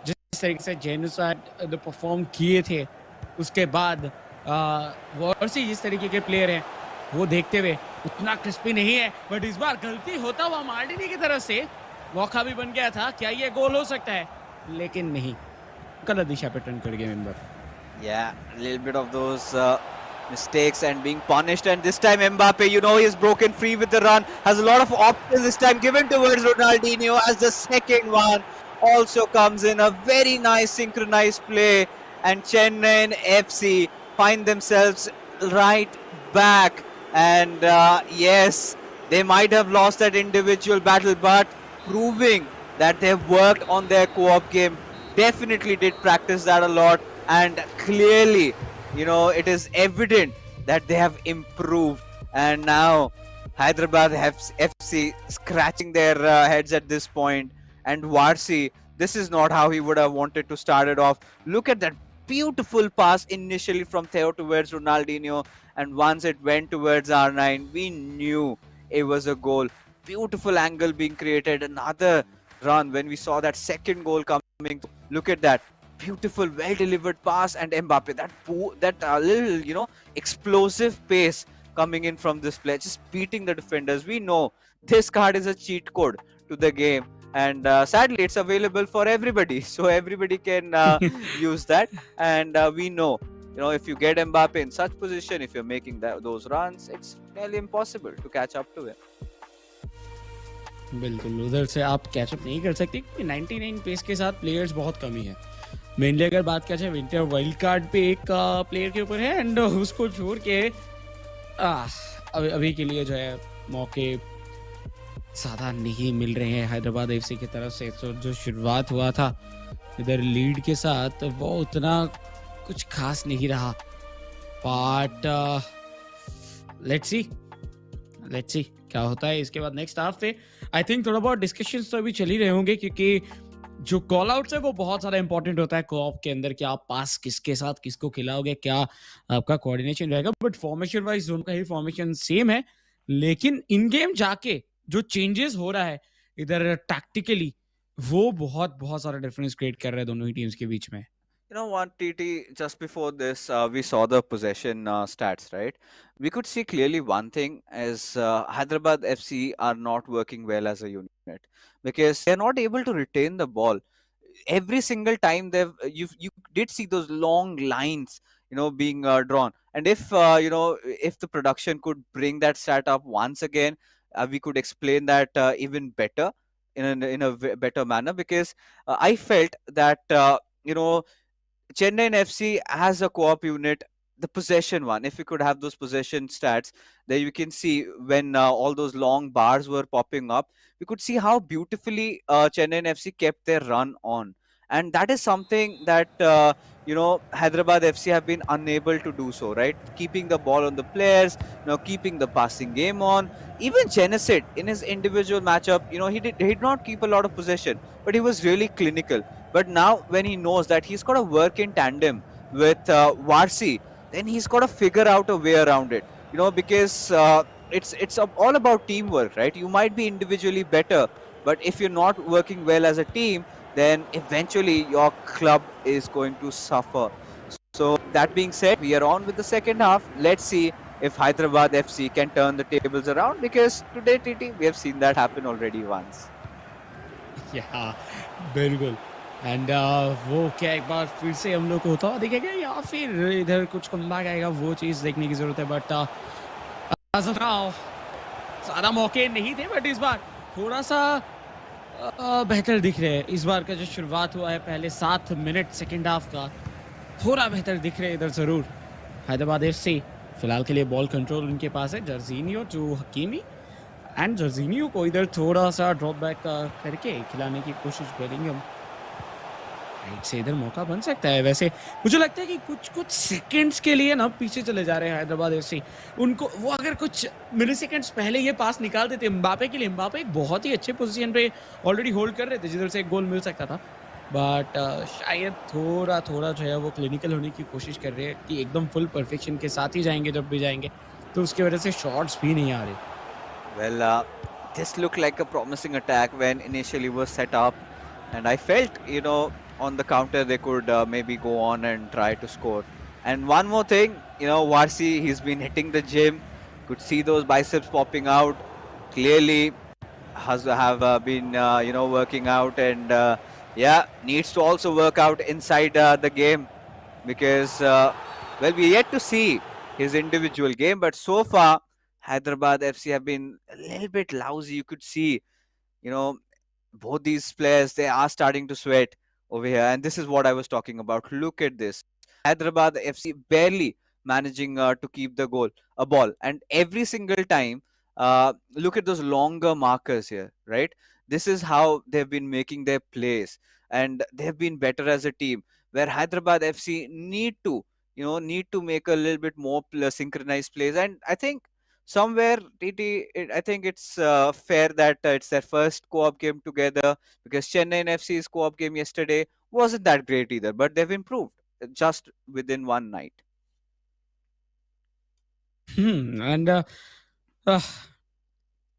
जिस तरीके से जेनुसाइड परफॉर्म किए थे, उसके बाद वर्सी जिस तरीके के प्लेयर हैं वो देखते हुए उतना क्रिस्पी नहीं है. बट इस बार गलती होता हुआ मार्टिनी की तरफ से मौका भी बन गया था. क्या ये गोल हो सकता है? लेकिन नहीं, गलत दिशा पे टर्न कर गए member.
Yeah, a little bit of those mistakes and being punished. And this time Mbappe, he's broken free with the run. Has a lot of options this time given towards Ronaldinho as the second one also comes in. A very nice synchronized play. And Chennai FC find themselves right back. And yes, they might have lost that individual battle, but proving that they've worked on their co-op game. Definitely did practice that a lot. And clearly, it is evident that they have improved. And now Hyderabad FC scratching their heads at this point. And Varsi, this is not how he would have wanted to start it off. Look at that beautiful pass initially from Theo towards Ronaldinho. And once it went towards R9, we knew it was a goal. Beautiful angle being created. Another run when we saw that second goal coming. Look at that. Beautiful, well-delivered pass, and Mbappe, that little, explosive pace coming in from this play, just beating the defenders. We know this card is a cheat code to the game, and sadly, it's available for everybody, so everybody can use that. And we know, if you get Mbappe in such position, if you're making those runs, it's nearly impossible to catch up to him.
बिल्कुल उधर से आप catch up नहीं कर सकते क्योंकि 99 pace के साथ प्लेयर्स बहुत कम ही है. मेनली अगर बात किया जाए विंटर वाइल्ड कार्ड पे एक प्लेयर के ऊपर है एंड उसको छोड़ के अभी के लिए जो है मौके ज़्यादा नहीं मिल रहे हैं हैदराबाद एफसी की तरफ से. तो जो शुरुआत हुआ था इधर लीड के साथ वो उतना कुछ खास नहीं रहा. बट लेट्स सी क्या होता है इसके बाद नेक्स्ट हाफ पे. आई थिंक थोड़ा बहुत डिस्कशंस तो अभी चल ही रहे होंगे क्योंकि जो कॉल आउट्स है वो बहुत ज़्यादा इंपॉर्टेंट होता है कोऑप के अंदर कि आप पास किसके साथ किसको खिलाओगे, क्या आपका कोऑर्डिनेशन रहेगा. बट फॉर्मेशन वाइज दोनों का ही फॉर्मेशन सेम है, लेकिन इन गेम जाके जो चेंजेस हो रहा है इधर टैक्टिकली वो बहुत बहुत सारा डिफरेंस क्रिएट कर रहा है दोनों ही टीम्स के बीच में.
You know what, TT, just before this, we saw the possession stats, right? We could see clearly one thing as Hyderabad FC are not working well as a unit because they're not able to retain the ball. Every single time you did see those long lines, being drawn. And if the production could bring that stat up once again, we could explain that even better in a better manner because I felt that Chennai FC as a co-op unit, the possession one, if we could have those possession stats, there you can see when all those long bars were popping up, we could see how beautifully Chennai FC kept their run on. and that is something that Hyderabad FC have been unable to do so, right? Keeping the ball on the players, keeping the passing game on. Even Genesis in his individual matchup, he did not keep a lot of possession, but he was really clinical. But now when he knows that he's got to work in tandem with Varsi, then he's got to figure out a way around it. Because it's all about teamwork, right? You might be individually better, but if you're not working well as a team, then eventually your club is going to suffer. So that being said, we are on with the second half. Let's see if Hyderabad FC can turn the tables around, because today, TT, we have seen that happen already once.
या बिल्कुल and वो क्या एक बार फिर से हम लोग को होता हुआ दिखेगा या फिर इधर कुछ कमबैक आएगा, वो चीज़ देखने की ज़रूरत है. बट एज ऑफ नाउ ज़्यादा मौके नहीं थे, बट इस बार थोड़ा सा बेहतर दिख रहे हैं. इस बार का जो शुरुआत हुआ है पहले 7 मिनट सेकेंड हाफ का, थोड़ा बेहतर दिख रहे हैं इधर ज़रूर. हैदराबाद एफसी फिलहाल के लिए बॉल कंट्रोल उनके पास है. जर्जीनियो टू हकीमी, एंड जर्जीनियो को इधर थोड़ा सा ड्रॉप बैक करके खिलाने की कोशिश करेंगे हम. राइट से इधर मौका बन सकता है. वैसे मुझे लगता है कि कुछ सेकंड्स के लिए ना पीछे चले जा रहे हैं हैदराबाद एफसी. उनको वो अगर कुछ मिली सेकंड्स पहले ये पास निकाल देते एम्बापे के लिए, एम्बापे एक बहुत ही अच्छे पोजीशन पे ऑलरेडी होल्ड कर रहे थे जिधर से एक गोल मिल सकता था. बट शायद थोड़ा जो है वो क्लिनिकल होने की कोशिश कर रहे हैं कि एकदम फुल परफेक्शन के साथ ही जाएंगे जब भी जाएंगे, तो उसकी वजह से शॉट्स भी नहीं आ रहे.
Well, this looked like a promising attack when initially was set up, and I felt, on the counter they could maybe go on and try to score. And one more thing, Varsi, he's been hitting the gym. Could see those biceps popping out. Clearly, have been working out, and needs to also work out inside the game, because we yet to see his individual game, but so far Hyderabad FC have been a little bit lousy. You could see, you know, both these players, they are starting to sweat over here. And this is what I was talking about. Look at this. Hyderabad FC barely managing to keep the a ball. And every single time, look at those longer markers here, right? This is how they've been making their plays. And they've been better as a team. Where Hyderabad FC need to make a little bit more synchronized plays. And I think somewhere I think it's fair that it's their first co-op game together, because Chennaiyin FC's co-op game yesterday wasn't that great either, but they've improved just within one night.
And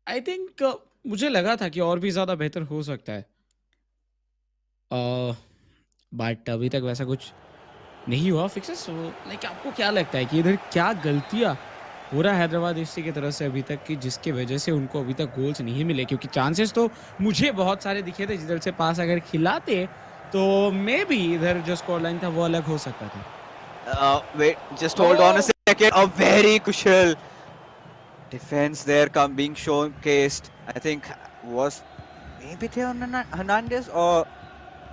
I think मुझे लगा था कि और भी ज़्यादा बेहतर हो सकता है, बट अभी तक वैसा कुछ नहीं हुआ फिक्सेस. लाइक आपको क्या लगता है कि इधर क्या गलतियाँ हो रहा है हैदराबाद एफसी की तरफ से अभी तक की, जिसकी वजह से उनको अभी तक गोल्स नहीं मिले? क्योंकि चांसेस तो मुझे बहुत सारे दिखे थे जिधर से पास अगर खिलाते तो मे बी इधर जो स्कोर लाइन था वो अलग हो सकता था.
Wait, just hold on a second. A very crucial defense there being showcased. I think was maybe Theo Hernandez, or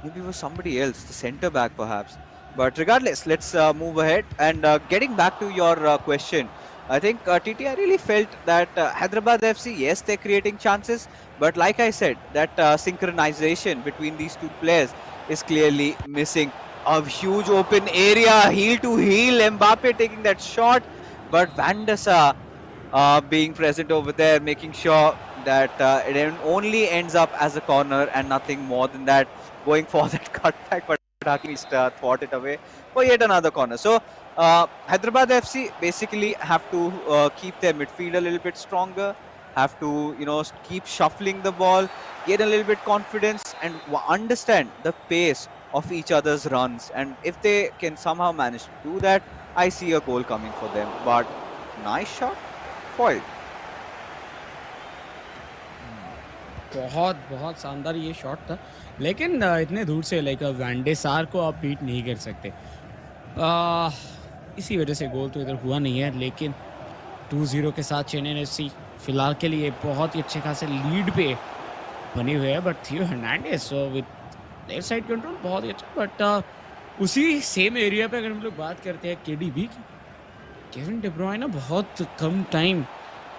maybe it was somebody else, the centre back perhaps. But regardless, let's move ahead. And getting back to your question, I think TT, I really felt that Hyderabad FC, yes, they're creating chances, but like I said, that synchronization between these two players is clearly missing. A huge open area, heel to heel, Mbappe taking that shot, but Van der Sar being present over there, making sure that it only ends up as a corner and nothing more than that, going for that cutback, but Hakim thwart it away for yet another corner. So Hyderabad FC basically have to keep their midfield a little bit stronger, have to keep shuffling the ball, get a little bit confidence, and understand the pace of each other's runs. And if they can somehow manage to do that, I see a goal coming for them. But nice shot, foiled.
बहुत शानदार ये shot था, लेकिन इतने दूर से like van de सार को आप बीट नहीं कर सकते. इसी वजह से गोल तो इधर हुआ नहीं है. लेकिन 2-0 के साथ चेन्नई एफसी फिलहाल के लिए बहुत ही अच्छे खासे लीड पे बने हुए हैं. बट थियो Hernandez with left side control बहुत ही अच्छा. बट उसी सेम एरिया पे अगर हम लोग बात करते हैं केडीबी की, केविन डी ब्रुयने बहुत कम टाइम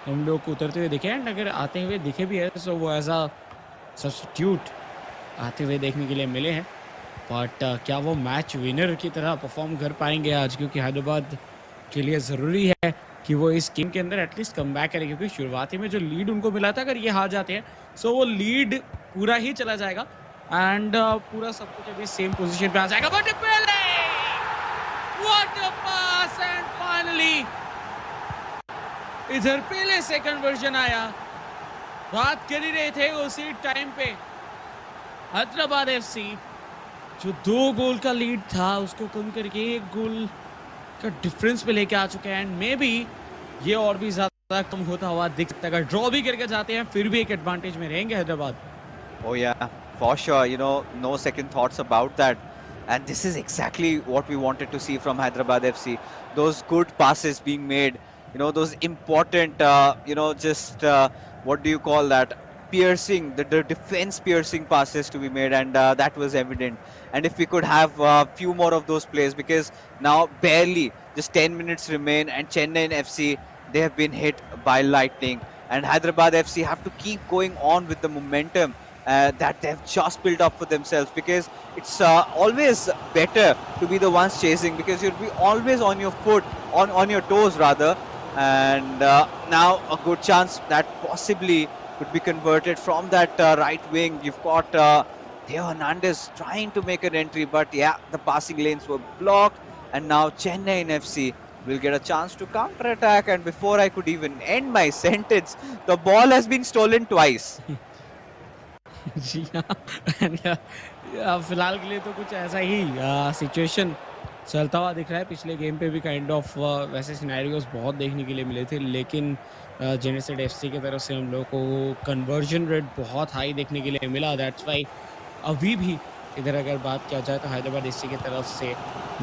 हम लोग को उतरते हुए दिखे, एंड अगर आते हुए दिखे भी है तो वो एज अ सब्स्टिट्यूट आते हुए देखने के लिए मिले हैं. बट क्या वो मैच विनर की तरह परफॉर्म कर पाएंगे आज, क्योंकि हैदराबाद के लिए ज़रूरी है कि वो इस गेम के अंदर एटलीस्ट कम बैक करें, क्योंकि शुरुआती में जो लीड उनको मिला था, अगर ये हार जाते हैं सो वो लीड पूरा ही चला जाएगा एंड पूरा सब कुछ अभी सेम पोजीशन पे आ जाएगा। बट पहले what a pass and finally इधर पहले से कन्वर्जन आया। बात कर ही रहे थे उसी टाइम पे हैदराबाद एफसी जो 2 गोल का लीड था उसको कम करके 1 गोल का डिफरेंस पे लेके आ चुके हैं एंड मे बी ये और भी ज्यादा कम होता हुआ दिख सकता है। अगर ड्रॉ भी करके जाते हैं फिर भी एक एडवांटेज में रहेंगे Hyderabad.
Oh yeah, for sure. You know, no second thoughts about that. And this is exactly what we wanted to see from Hyderabad FC. Those good passes being made. You know, those important. Just what do you call that? Piercing, the defense piercing passes to be made, and that was evident. And if we could have a few more of those plays, because now barely just 10 minutes remain, and Chennaiyin FC, they have been hit by lightning, and Hyderabad FC have to keep going on with the momentum that they've just built up for themselves, because it's always better to be the ones chasing, because you'll be always on your foot, on your toes rather. And now a good chance that possibly could be converted from that right wing. You've got Theo Hernandez trying to make an entry, but yeah, the passing lanes were blocked, and now Chennaiyin FC will get a chance to counter attack. And before I could even end my sentence, the ball has been stolen twice.
जी हाँ and, फिलहाल के लिए तो कुछ ऐसा ही situation चलता हुआ दिख रहा है। पिछले गेम पे भी काइंड ऑफ वैसे सिनेरियोज बहुत देखने के लिए मिले थे, लेकिन जेनेसिड एफसी की तरफ से हम लोग को कन्वर्जन रेट बहुत हाई देखने के लिए मिला। दैट्स वाई अभी भी इधर अगर बात किया जाए तो हैदराबाद एफसी की तरफ से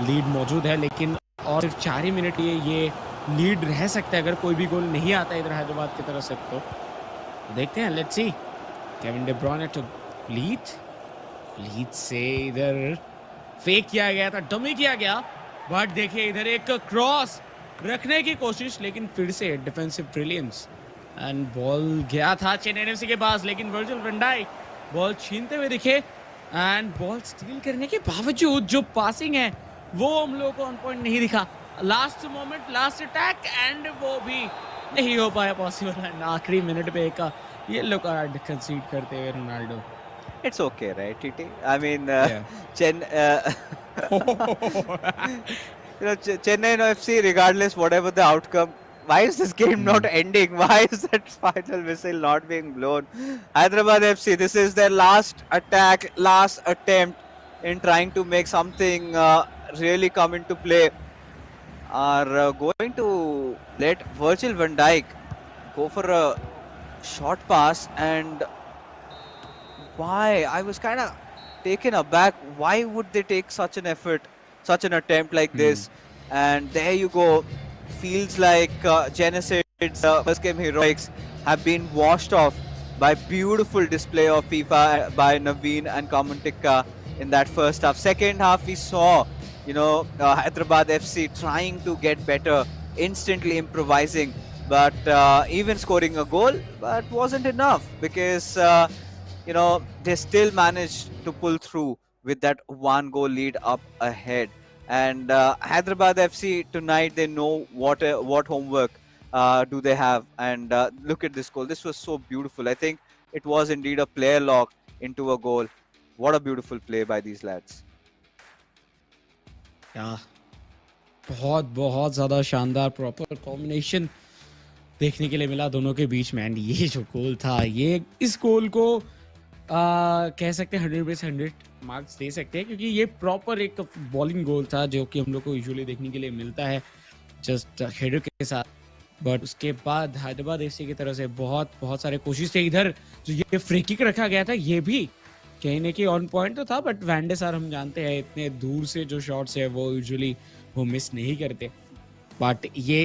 लीड मौजूद है, लेकिन और सिर्फ 4 ही मिनट ये लीड रह सकता है अगर कोई भी गोल नहीं आता इधर हैदराबाद की तरफ से। तो देखते हैं, let's see. Kevin De Bruyne to lead से इधर फेक किया गया था, डमी किया गया, बट देखिए इधर एक क्रॉस रखने की कोशिश, लेकिन फिर से डिफेंसिव ब्रिलियंस एंड बॉल गया था चेन्नई एफसी के पास, लेकिन वर्जिल वैन डाइक बॉल छीनते हुए दिखे एंड बॉल स्टील करने के बावजूद जो पासिंग है वो हम लोगों को ऑन पॉइंट नहीं दिखा। Last moment, last attack and वो भी नहीं हो पाया पॉसिबल एंड आखिरी मिनट पे एक येलो कार्ड कंसीड करते हुए Ronaldo.
It's okay, right, TT? I mean,
Yeah.
Chennai FC, regardless whatever the outcome, why is this game not ending? Why is that final whistle not being blown? Hyderabad FC, this is their last attack, last attempt in trying to make something really come into play. Are going to let Virgil van Dijk go for a short pass, and why? I was kind of taken aback. Why would they take such an effort, such an attempt like this? And there you go. Feels like Genesid's first game heroics have been washed off by beautiful display of FIFA by Naveen and Kamuntikka in that first half. Second half, we saw, Hyderabad FC trying to get better, instantly improvising, but even scoring a goal, but wasn't enough, because they still managed to pull through with that 1-goal lead up ahead. And Hyderabad FC tonight, they know what homework do they have. And look at this goal. This was so beautiful. I think it was indeed a player lock into a goal. What a beautiful play by these lads.
Yeah. बहुत बहुत ज़्यादा शानदार proper combination देखने के लिए मिला दोनों के बीच में। एंड ये जो गोल था, ये इस गोल को कह सकते हैं 100 में से 100 मार्क्स दे सकते हैं, क्योंकि ये प्रॉपर एक बॉलिंग गोल था जो कि हम लोग को यूजुअली देखने के लिए मिलता है जस्ट हेडर के साथ। बट उसके बाद हैदराबाद एफसी की तरफ से बहुत बहुत सारे कोशिश थे। इधर जो ये फ्री किक रखा गया था ये भी कहीं ना कहीं ऑन पॉइंट तो था, बट वैंडे सर हम जानते हैं इतने दूर से जो शॉट्स है वो यूजुअली वो मिस नहीं करते। बट ये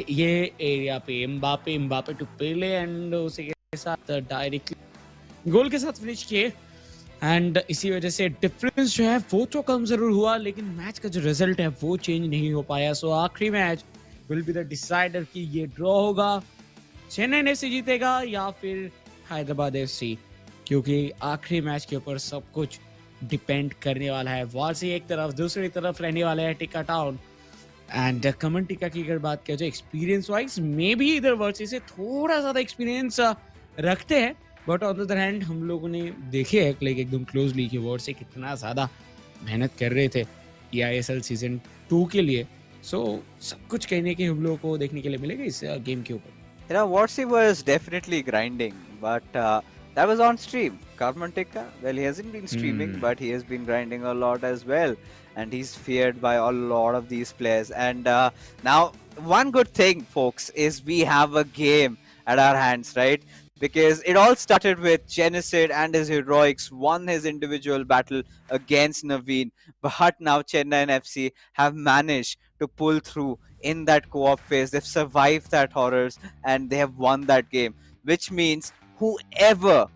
एरिया पे एम्बापे टू पेले एंड उसी के साथ डायरेक्टली गोल के साथ फिनिश किए। एंड इसी वजह से डिफरेंस जो है वो तो कम जरूर हुआ, लेकिन मैच का जो रिजल्ट है वो चेंज नहीं हो पाया। सो आखिरी match will be the decider कि ये ड्रॉ होगा, चेन्नई एफसी जीतेगा या फिर हैदराबाद एफसी, क्योंकि आखिरी मैच के ऊपर सब कुछ डिपेंड करने वाला है। वारसी एक तरफ, दूसरी तरफ रहने वाला है टिक्का टाउन। एंड कमन टिक्का की अगर बात किया जाए एक्सपीरियंस वाइज, मे बी इधर वर्सी से थोड़ा ज़्यादा एक्सपीरियंस रखते हैं, but on the other hand हम लोगों ने देखे है लाइक एकदम क्लोजली कि वर्सी कितना ज़्यादा मेहनत कर रहे थे eISL सीजन 2 के लिए। सो सब कुछ कहने के हम लोगों को देखने के लिए मिलेगा इस गेम के ऊपर।
You know, Watsy was definitely grinding, but that was on stream. Karmantika, well, he hasn't been streaming, but he has been grinding a lot as well. And he's feared by a lot of these players. And now, one good thing, folks, is we have a game at our hands, right? Because it all started with Genocide and his heroics won his individual battle against Naveen. But now Chennaiyin FC have managed to pull through in that co-op phase. They've survived that horrors and they have won that game, which means whoever,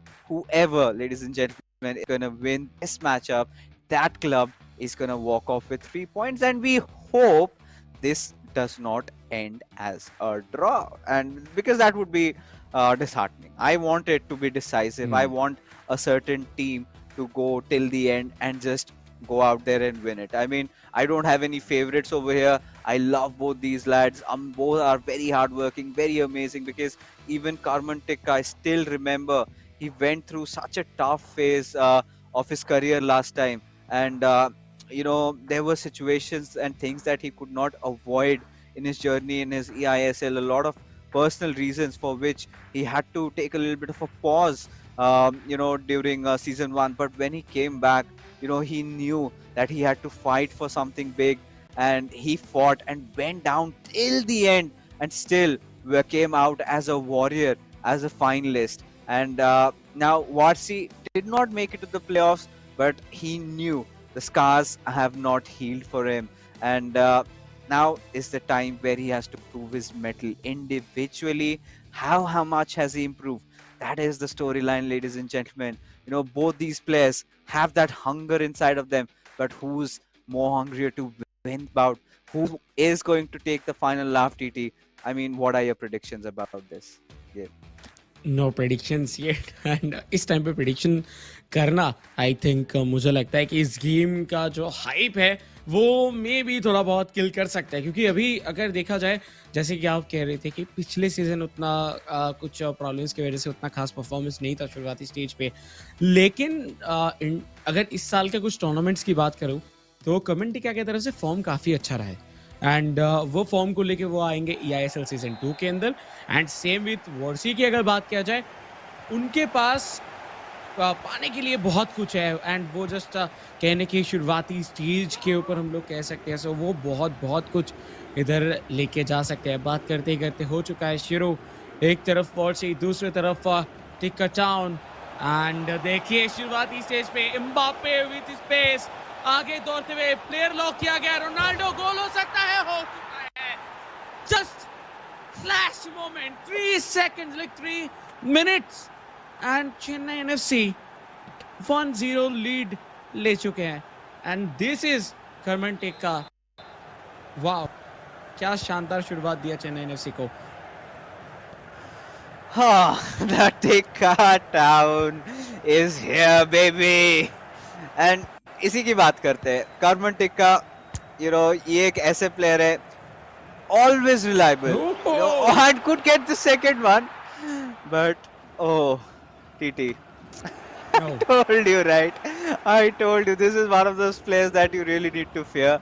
ladies and gentlemen, is gonna win this matchup, that club is gonna walk off with 3 points, and we hope this does not end as a draw, and because that would be disheartening. I want it to be decisive. I want a certain team to go till the end and just go out there and win it. I mean, I don't have any favorites over here. I love both these lads. Both are very hardworking, very amazing. Because even Karman Tikka, I still remember he went through such a tough phase of his career last time, and there were situations and things that he could not avoid in his journey in his eISL. A lot of personal reasons for which he had to take a little bit of a pause, during season 1. But when he came back, he knew that he had to fight for something big, and he fought and went down till the end, and still came out as a warrior, as a finalist. And now Warsi did not make it to the playoffs, but he knew the scars have not healed for him, and now is the time where he has to prove his mettle individually. How much has he improved? That is the storyline, ladies and gentlemen. Both these players have that hunger inside of them, but who's more hungrier to win about? Who is going to take the final laugh, TT? I mean, what are your predictions about this game?
No predictions yet and इस time पे prediction करना I think मुझे लगता है कि इस game का जो हाइप है वो मे भी थोड़ा बहुत किल कर सकता है, क्योंकि अभी अगर देखा जाए जैसे कि आप कह रहे थे कि पिछले सीजन उतना कुछ प्रॉब्लम्स की वजह से उतना खास परफॉर्मेंस नहीं था शुरुआती स्टेज पे, लेकिन अगर इस साल के कुछ टूर्नामेंट्स की बात करूँ तो कमेंटिका की तरफ से फॉर्म काफ़ी अच्छा रहा है, एंड वो फॉर्म को लेके वो आएंगे eISL सीजन 2 के अंदर। एंड सेम विथ वर्सी की अगर बात किया जाए, उनके पास पाने के लिए बहुत कुछ है, एंड वो जस्ट कहने की शुरुआती स्टेज के ऊपर हम लोग कह सकते हैं, सो वो बहुत कुछ इधर लेके जा सकते हैं। बात करते ही करते हो चुका है शुरू, एक तरफ वर्सी, दूसरी तरफ टिक्का टाउन, एंड देखिए शुरुआती स्टेज पे एम्बापे विथ स्पेस आगे दौड़ते हुए, प्लेयर लॉक किया गया, रोनाल्डो गोल हो सकता है, हो चुका है। Just flash moment, 3 seconds, like 3 minutes, and Chennai FC 1-0 lead ले चुके हैं, and this is Karman tikka. वाह, क्या शानदार शुरुआत दिया चेन्नई एफसी को।
The Tikka town is here, baby. And इसी की बात करते हैं। कर्मन टिक्का, ये एक ऐसे प्लेयर है, always reliable, and could get the second one, but TT, I told you, right? I told you, this is one of those players that you really need to fear,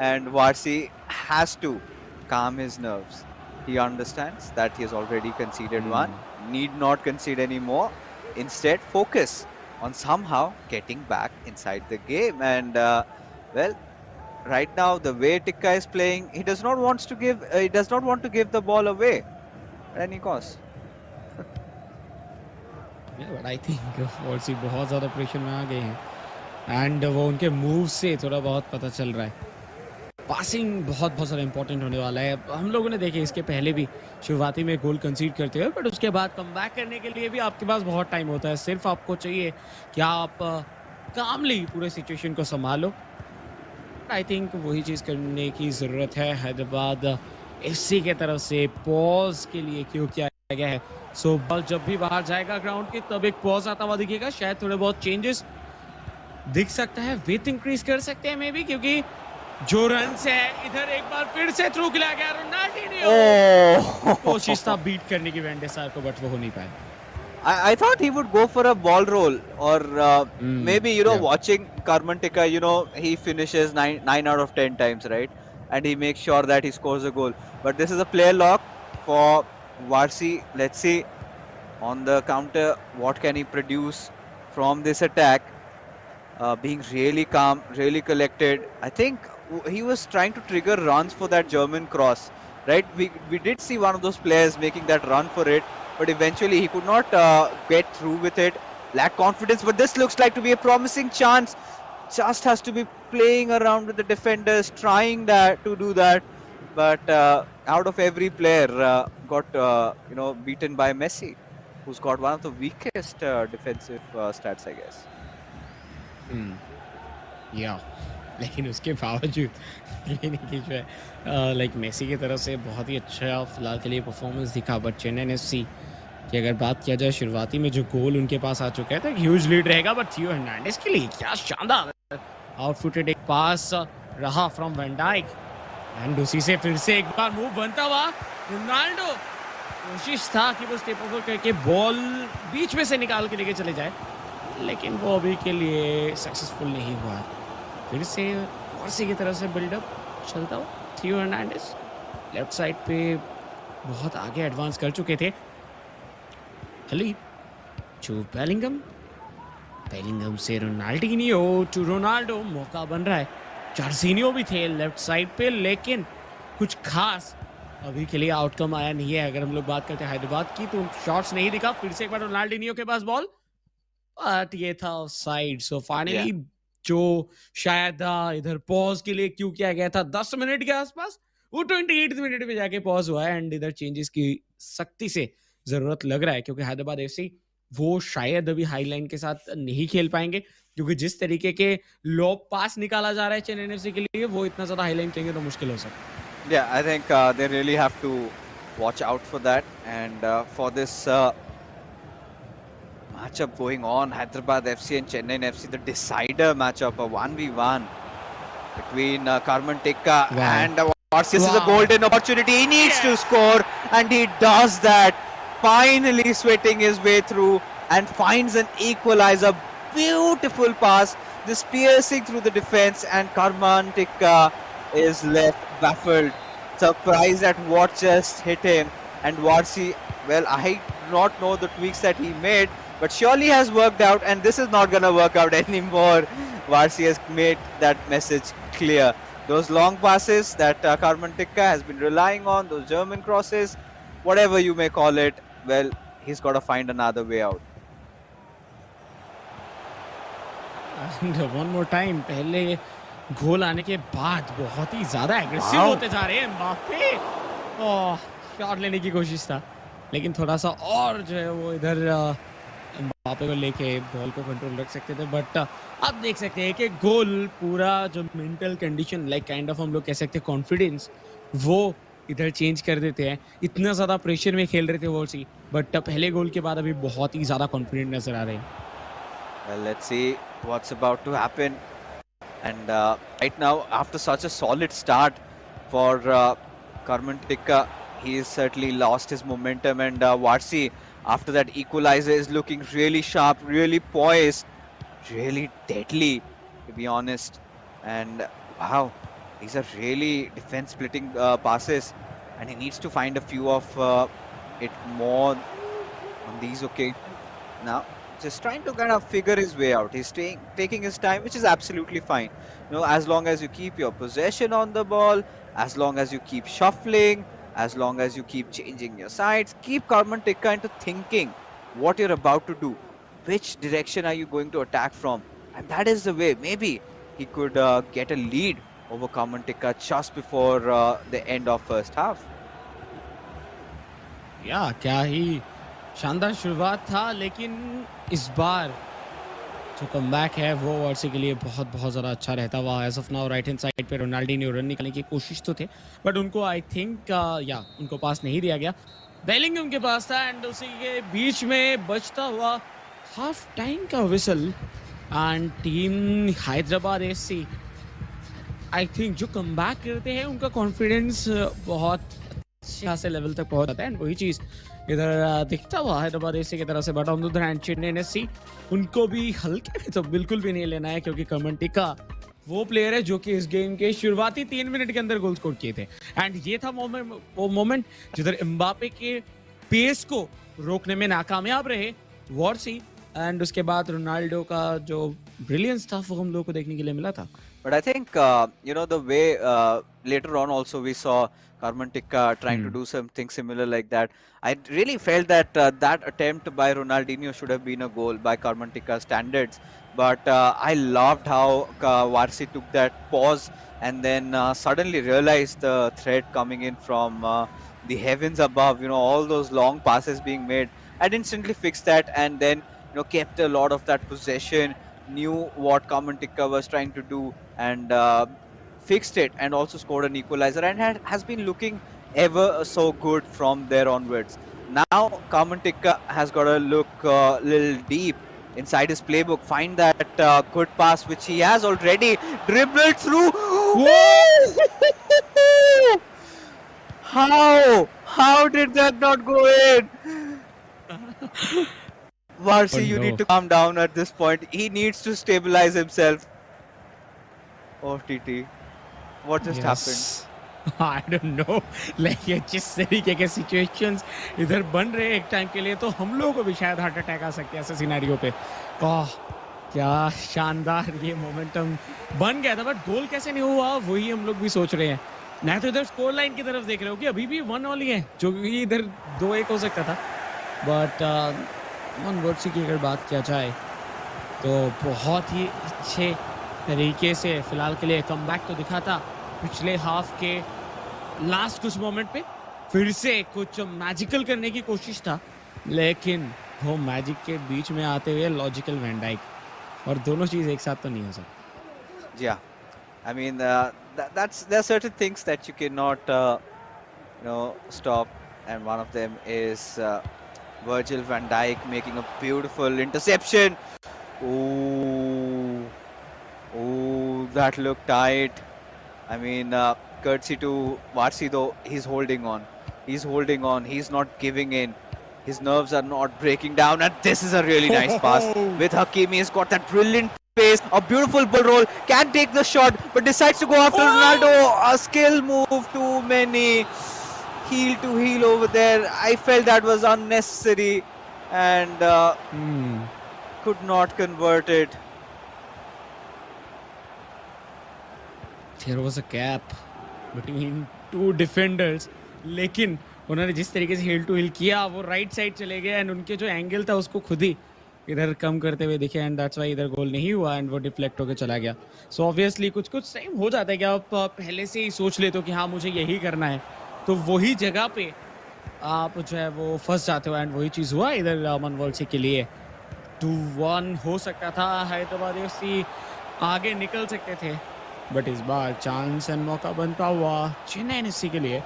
and Varsi has to calm his nerves. He understands that he has already conceded one, need not concede anymore. Instead, focus on somehow getting back inside the game. And right now the way Tikka is playing, he does not want to give the ball away at any cost.
But I think वर्सी बहुत ज़्यादा pressure में आ गए हैं, and वो उनके move से थोड़ा बहुत पता चल रहा है। पासिंग बहुत ज़्यादा इंपॉर्टेंट होने वाला है। हम लोगों ने देखे इसके पहले भी शुरुआती में गोल कंसीड करते हुए, बट उसके बाद कम बैक करने के लिए भी आपके पास बहुत टाइम होता है। सिर्फ आपको चाहिए कि आप कामली पूरे सिचुएशन को संभालो। आई थिंक वही चीज़ करने की ज़रूरत है हैदराबाद एफसी के तरफ से। पॉज के लिए क्यों किया गया है, सो बॉल जब भी बाहर जाएगा ग्राउंड के तब एक पॉज आता हुआ दिखेगा, शायद थोड़े बहुत चेंजेस दिख सकता है, विथ इंक्रीज कर सकते हैं मे बी, क्योंकि जो रन्स है इधर एक बार फिर से थ्रू किया गया रोनाल्डिनियो। कोशिश
Oh!
था बीट करने की वेंडे सार को, बट वो हो नहीं पाया।
I thought he would go for a ball roll or maybe
या
watching Karmantika, he finishes nine out of 10 times, right? And he makes sure that he scores a goal. But this is a player lock for Varsi. Let's see on the counter what can he produce from this attack. Being really calm, really collected. I think he was trying to trigger runs for that German cross, right? We did see one of those players making that run for it, but eventually he could not get through with it. Lacked confidence, but this looks like to be a promising chance. Just has to be playing around with the defenders, trying to do that. But out of every player, got beaten by Messi, who's got one of the weakest defensive stats, I guess.
या लेकिन उसके बावजूद लेने की जो है like Messi की तरफ से बहुत ही अच्छा फिलहाल के लिए परफॉर्मेंस दिखा। बट चेन्नई एफसी की अगर बात किया जाए, शुरुआती में जो गोल उनके पास आ चुका है तो ह्यूज लीड रहेगा, बट थियो हर्नांडेज के लिए क्या शानदार आउटफुटेड एक पास रहा फ्रॉम वैन डाइक, एंड उसी से फिर से एक बार मूव बनता हुआ रोनाल्डो। कोशिश था कि वो स्टेप ओवर करके बॉल बीच में से निकाल के लेके चले जाए, लेकिन वो अभी के लिए सक्सेसफुल नहीं हुआ। फिर से वारसी की तरफ से बिल्डअप चलता हुआ थियो हर्नांडेज लेफ्ट साइड पे बहुत आगे एडवांस कर चुके थे। खलीद टू बेलिंगम, बेलिंगम से रोनाल्डिनियो टू रोनाल्डो, मौका बन रहा है। जार्सिनियो भी थे लेफ्ट साइड पे, लेकिन कुछ खास अभी के लिए आउटकम आया नहीं है। अगर हम लोग बात करते हैं हैदराबाद की तो शॉट्स नहीं दिखा। फिर से एक बार रोनाल्डिनियो के पास बॉल, बट ये था ऑफसाइड। सो फाइनली जो शायद इधर पॉज के लिए क्यों किया गया था 10 मिनट के आसपास, वो 28 मिनट पे जाके पॉज हुआ है, एंड इधर चेंजेस की सख्ती से जरूरत लग रहा है, क्योंकि हैदराबाद एफसी वो शायद अभी हाई लाइन के साथ नहीं खेल पाएंगे, क्योंकि जिस तरीके के लॉब पास निकाला जा रहा है चेन्नई एफसी के लिए, वो इतना ज्यादा हाई लाइन खेलेंगे तो मुश्किल हो सकता है।
Yeah, I think they really have to watch out for that. And for this matchup going on, Hyderabad FC and Chennaiyin FC, the decider matchup, a 1v1 between Karman Tikka and Varsi. This is a golden opportunity. He needs to score, and he does that. Finally sweating his way through and finds an equalizer. Beautiful pass. This piercing through the defense, and Karman Tikka is left baffled, surprised at what just hit him. And Varsi, well, I do not know the tweaks that he made, but surely has worked out, and this is not gonna work out anymore. Varsi has made that message clear. Those long passes that Karman Tikka has been relying on, those German crosses, whatever you may call it, well, he's got to find another way out.
And one more time, पहले गोल आने के बाद बहुत ही ज्यादा aggressive होते जा रहे हैं एम्बापे। शॉट लेने की कोशिश था, लेकिन थोड़ा सा और जो है वो इधर एम्बापे को लेके बॉल को कंट्रोल रख सकते थे। बट अब देख सकते हैं कि गोल पूरा जो mental condition, like kind of हम लोग कह सकते हैं कॉन्फिडेंस, वो इधर चेंज कर देते हैं। इतना ज्यादा प्रेशर में खेल रहे थे वो सी, बट पहले गोल के बाद अभी बहुत ही ज्यादा कॉन्फिडेंट नजर आ रहे हैं।
Well, let's see what's about to happen. And right now, after such a solid start for Karman Tikka, he's certainly lost his momentum. And Varsi, after that equalizer, is looking really sharp, really poised, really deadly, to be honest. And wow, these are really defense-splitting passes, and he needs to find a few of it more on these occasions. Now, just trying to kind of figure his way out. He's taking his time, which is absolutely fine. As long as you keep your possession on the ball, as long as you keep shuffling, as long as you keep changing your sides, keep Karman Tikka into thinking what you're about to do. Which direction are you going to attack from? And that is the way. Maybe he could get a lead over Karman Tikka just before the end of first half.
या क्या ही शानदार शुरुआत था, लेकिन इस बार जो comeback है वो वारसी के लिए बहुत बहुत ज़्यादा अच्छा रहता हुआ। As of now right hand side पे रोनाल्डिनियो रन निकालने की कोशिश तो थे, बट उनको आई थिंक उनको पास नहीं दिया गया। बेलिंगम के पास था, एंड उसी के बीच में बचता हुआ हाफ टाइम का whistle and team Hyderabad FC I think जो कमबैक करते हैं उनका कॉन्फिडेंस बहुत अच्छे खासे लेवल तक पहुंच जाता है एंड वही चीज इधर दिखता हुआ हैदराबाद एफसी की तरफ से, but on the other hand Chennai FC उनको भी हल्के में तो बिल्कुल भी नहीं लेना है, क्योंकि कमंटिका वो प्लेयर है जो कि इस गेम के शुरुआती 3 मिनट के अंदर गोल स्कोर किए थे एंड ये था वो मोमेंट जिधर एम्बापे के पेस को रोकने में नाकामयाब रहे वॉर्सी, एंड उसके बाद रोनाल्डो का जो ब्रिलियंस था वो हम लोग को देखने के लिए मिला था.
But I think, the way later on also we saw Carmen Tikka trying to do something similar like that. I really felt that that attempt by Ronaldinho should have been a goal by Carmen Tikka standards. But I loved how Varsi took that pause and then suddenly realized the threat coming in from the heavens above. All those long passes being made. And instantly fixed that and then kept a lot of that possession. Knew what Carmen Tikka was trying to do and fixed it and also scored an equalizer and has been looking ever so good from there onwards. Now Carmen Tikka has got to look a little deep inside his playbook, find that good pass which he has already dribbled through. How did that not go in? Varsi, you need to calm down at this point. He needs to stabilize himself. Oh, TT, what just happened?
I don't know. Like ये जिस तरीके के situations इधर बन रहे हैं एक time के लिए, तो हम लोगों को भी शायद हार्ट अटैक आ सकते हैं ऐसे सिनेरियो पे. क्या शानदार ये मोमेंटम बन गया था, बट गोल कैसे नहीं हुआ वही हम लोग भी सोच रहे हैं. मैं तो इधर स्कोर लाइन की तरफ देख रहे हो कि अभी भी 1-1 ही है, जो कि इधर 2-1 हो सकता था. बट वन वर्सी की अगर बात किया जाए तो बहुत ही अच्छे तरीके से फिलहाल के लिए कमबैक तो दिखा था पिछले हाफ के लास्ट कुछ मोमेंट पे. फिर से कुछ मैजिकल करने की कोशिश था, लेकिन वो मैजिक के बीच में आते हुए लॉजिकल वैन डाइक, और दोनों चीज एक साथ तो नहीं हो सकती.
Yeah, I mean there are certain things that you cannot stop, and one of them is Virgil van Dijk making a beautiful interception. Oh, that looked tight. I mean, courtesy to Varsi though, he's holding on. He's not giving in. His nerves are not breaking down, and this is a really nice pass with Hakimi. He's got that brilliant pace, a beautiful ball roll, can take the shot, but decides to go after Ronaldo. A skill move, too many. Heel to heel over there. I felt that was unnecessary and could not convert it.
There was a gap between two defenders, लेकिन उन्होंने जिस तरीके से हिल to हिल किया वो right side चले गए and उनके जो एंगल था उसको खुद ही इधर कम करते हुए दिखे, एंड दैट्स व्हाई इधर गोल नहीं हुआ एंड वो डिफ्लेक्ट होकर चला गया. सो ऑब्वियसली कुछ टाइम हो जाता है कि आप पहले से ही सोच लेते हो कि हाँ मुझे यही करना है, तो वही जगह पे आप जो है वो फंस जाते हो, एंड वही चीज़ हुआ इधर अमन वॉल्सी के लिए. 2-1 हो सकता था, हैदराबाद एफसी आगे निकल सकते थे, बट इस बार चांस एंड मौका बनता हुआ चेन्नई एफसी के लिए.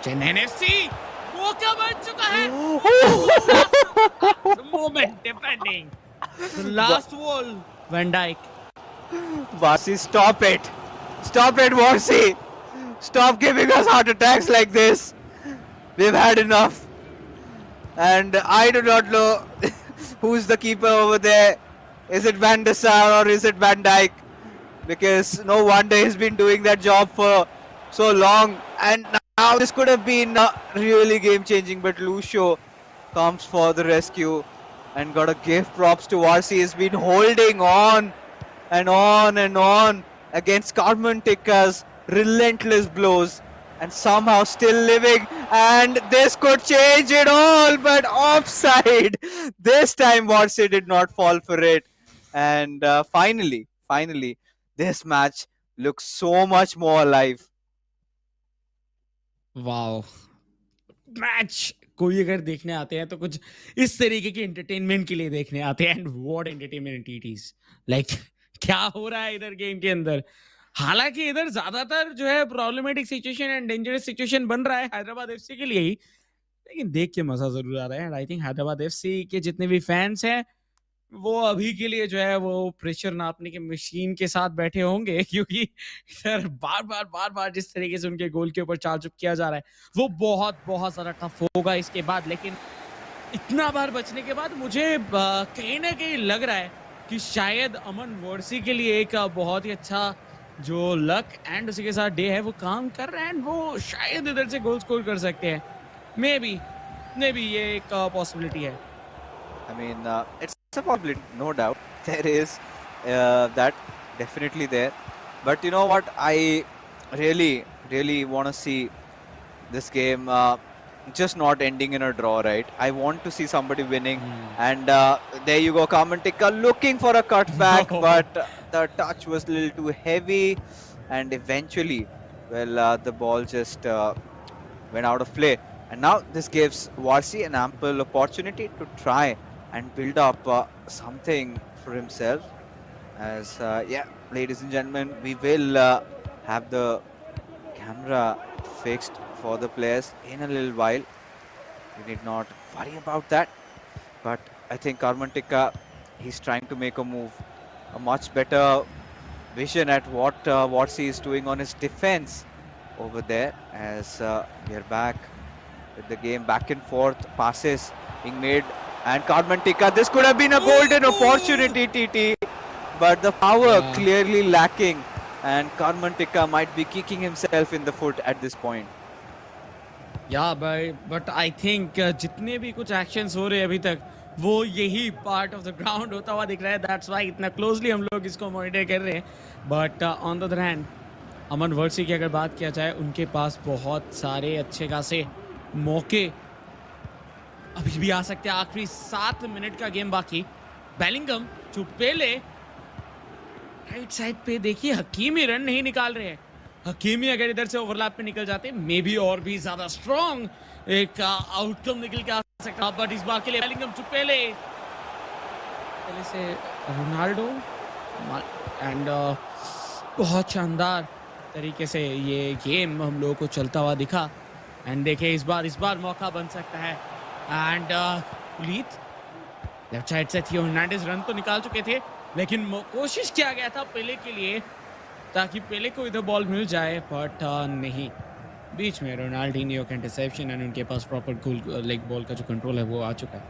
चेन्नई एफसी मौका बन चुका है. Moment defending the last wall van Dijk.
Varsi, stop it, Varsi. Stop giving us heart attacks like this. We've had enough. And I do not know who's the keeper over there. Is it Van der Sar or is it Van Dijk? Because no wonder he's been doing that job for so long. And now this could have been really game-changing, but Lucio comes for the rescue. And gotta give props to Varsi. He's been holding on and on and on against Carmen Tikka's relentless blows and somehow still living, and this could change it all, but offside. This time Varsi did not fall for it, and finally this match looks so much more alive.
Wow, match कोई अगर देखने आते हैं तो कुछ इस तरीके की एंटरटेनमेंट के लिए देखने आते हैं, and what entertainment it is. Like क्या हो रहा है इधर गेम के अंदर. हालांकि इधर ज्यादातर जो है problematic situation and dangerous situation बन रहा है हैदराबाद एफसी के लिए ही, लेकिन देख के मजा जरूर आ रहा है. And I think Hyderabad FC के जितने भी फैंस हैं वो अभी के लिए जो है वो प्रेशर नापने के मशीन के साथ बैठे होंगे क्योंकि इधर बार-बार जिस तरीके से उनके गोल के ऊपर चार्ज किया जा रहा है, वो बहुत ज़्यादा टफ होगा इसके बाद। लेकिन इतना बार बचने के बाद मुझे कहीं न कहीं लग रहा है कि शायद अमन वर्सी के लिए एक बहुत ही अच्छा जो लक एंड उसी के साथ डे है वो काम कर रहा है एंड वो शायद इधर से गोल स्कोर कर सकते हैं। मेबी मेबी ये एक पॉसिबिलिटी है।
I mean, it's a possibility, no doubt. There is that definitely there. But you know what? I really want to see this game just not ending in a draw, right? I want to see somebody winning.
Hmm.
And there you go, Kamantika looking for a cutback, but the touch was a little too heavy. And eventually, well, the ball just went out of play. And now this gives Varsi an ample opportunity to try and build up something for himself. As, yeah, ladies and gentlemen, we will have the camera fixed for the players in a little while. You need not worry about that. But I think Karmantika, he's trying to make a move. A much better vision at what Varsi is doing on his defense over there. As we are back with the game, back and forth, passes being made. And Karmantika, this could have been a golden opportunity, TT. But the power
या
clearly lacking. And Karmantika might be kicking himself in the foot at this point.
या भाई but I think जितने भी कुछ actions हो रहे हैं अभी तक वो यही पार्ट ऑफ द ग्राउंड होता हुआ दिख रहा है। दैट्स व्हाई इतना क्लोजली हम लोग इसको मॉनिटर कर रहे हैं। But on the other hand Aman वर्सी की अगर बात किया जाए उनके पास बहुत सारे अच्छे खासे मौके अभी भी आ सकते हैं। आखिरी 7 मिनट का गेम बाकी। बेलिंगम जो पहले राइट साइड पे देखिए हकीमी रन नहीं निकाल रहे हैं। हकीमी अगर इधर से ओवरलैप पे निकल जाते मे बी और भी ज्यादा स्ट्रॉन्ग एक आउटकम निकल के आ सकता। बट इस बार के लिए बेलिंगम जो पहले पहले से रोनाल्डो एंड बहुत शानदार तरीके से ये गेम हम लोगों को चलता हुआ दिखा। एंड देखिए इस बार मौका बन सकता है। एंड पुलीत लेफ्ट साइड से थियो हर्नांडेज रन तो निकाल चुके थे लेकिन कोशिश किया गया था पेले के लिए ताकि पेले को इधर बॉल मिल जाए बट नहीं। बीच में रोनाल्डिनियो का इंटरसेप्शन एंड उनके पास प्रॉपर गोल लेग बॉल का जो कंट्रोल है वो आ चुका है।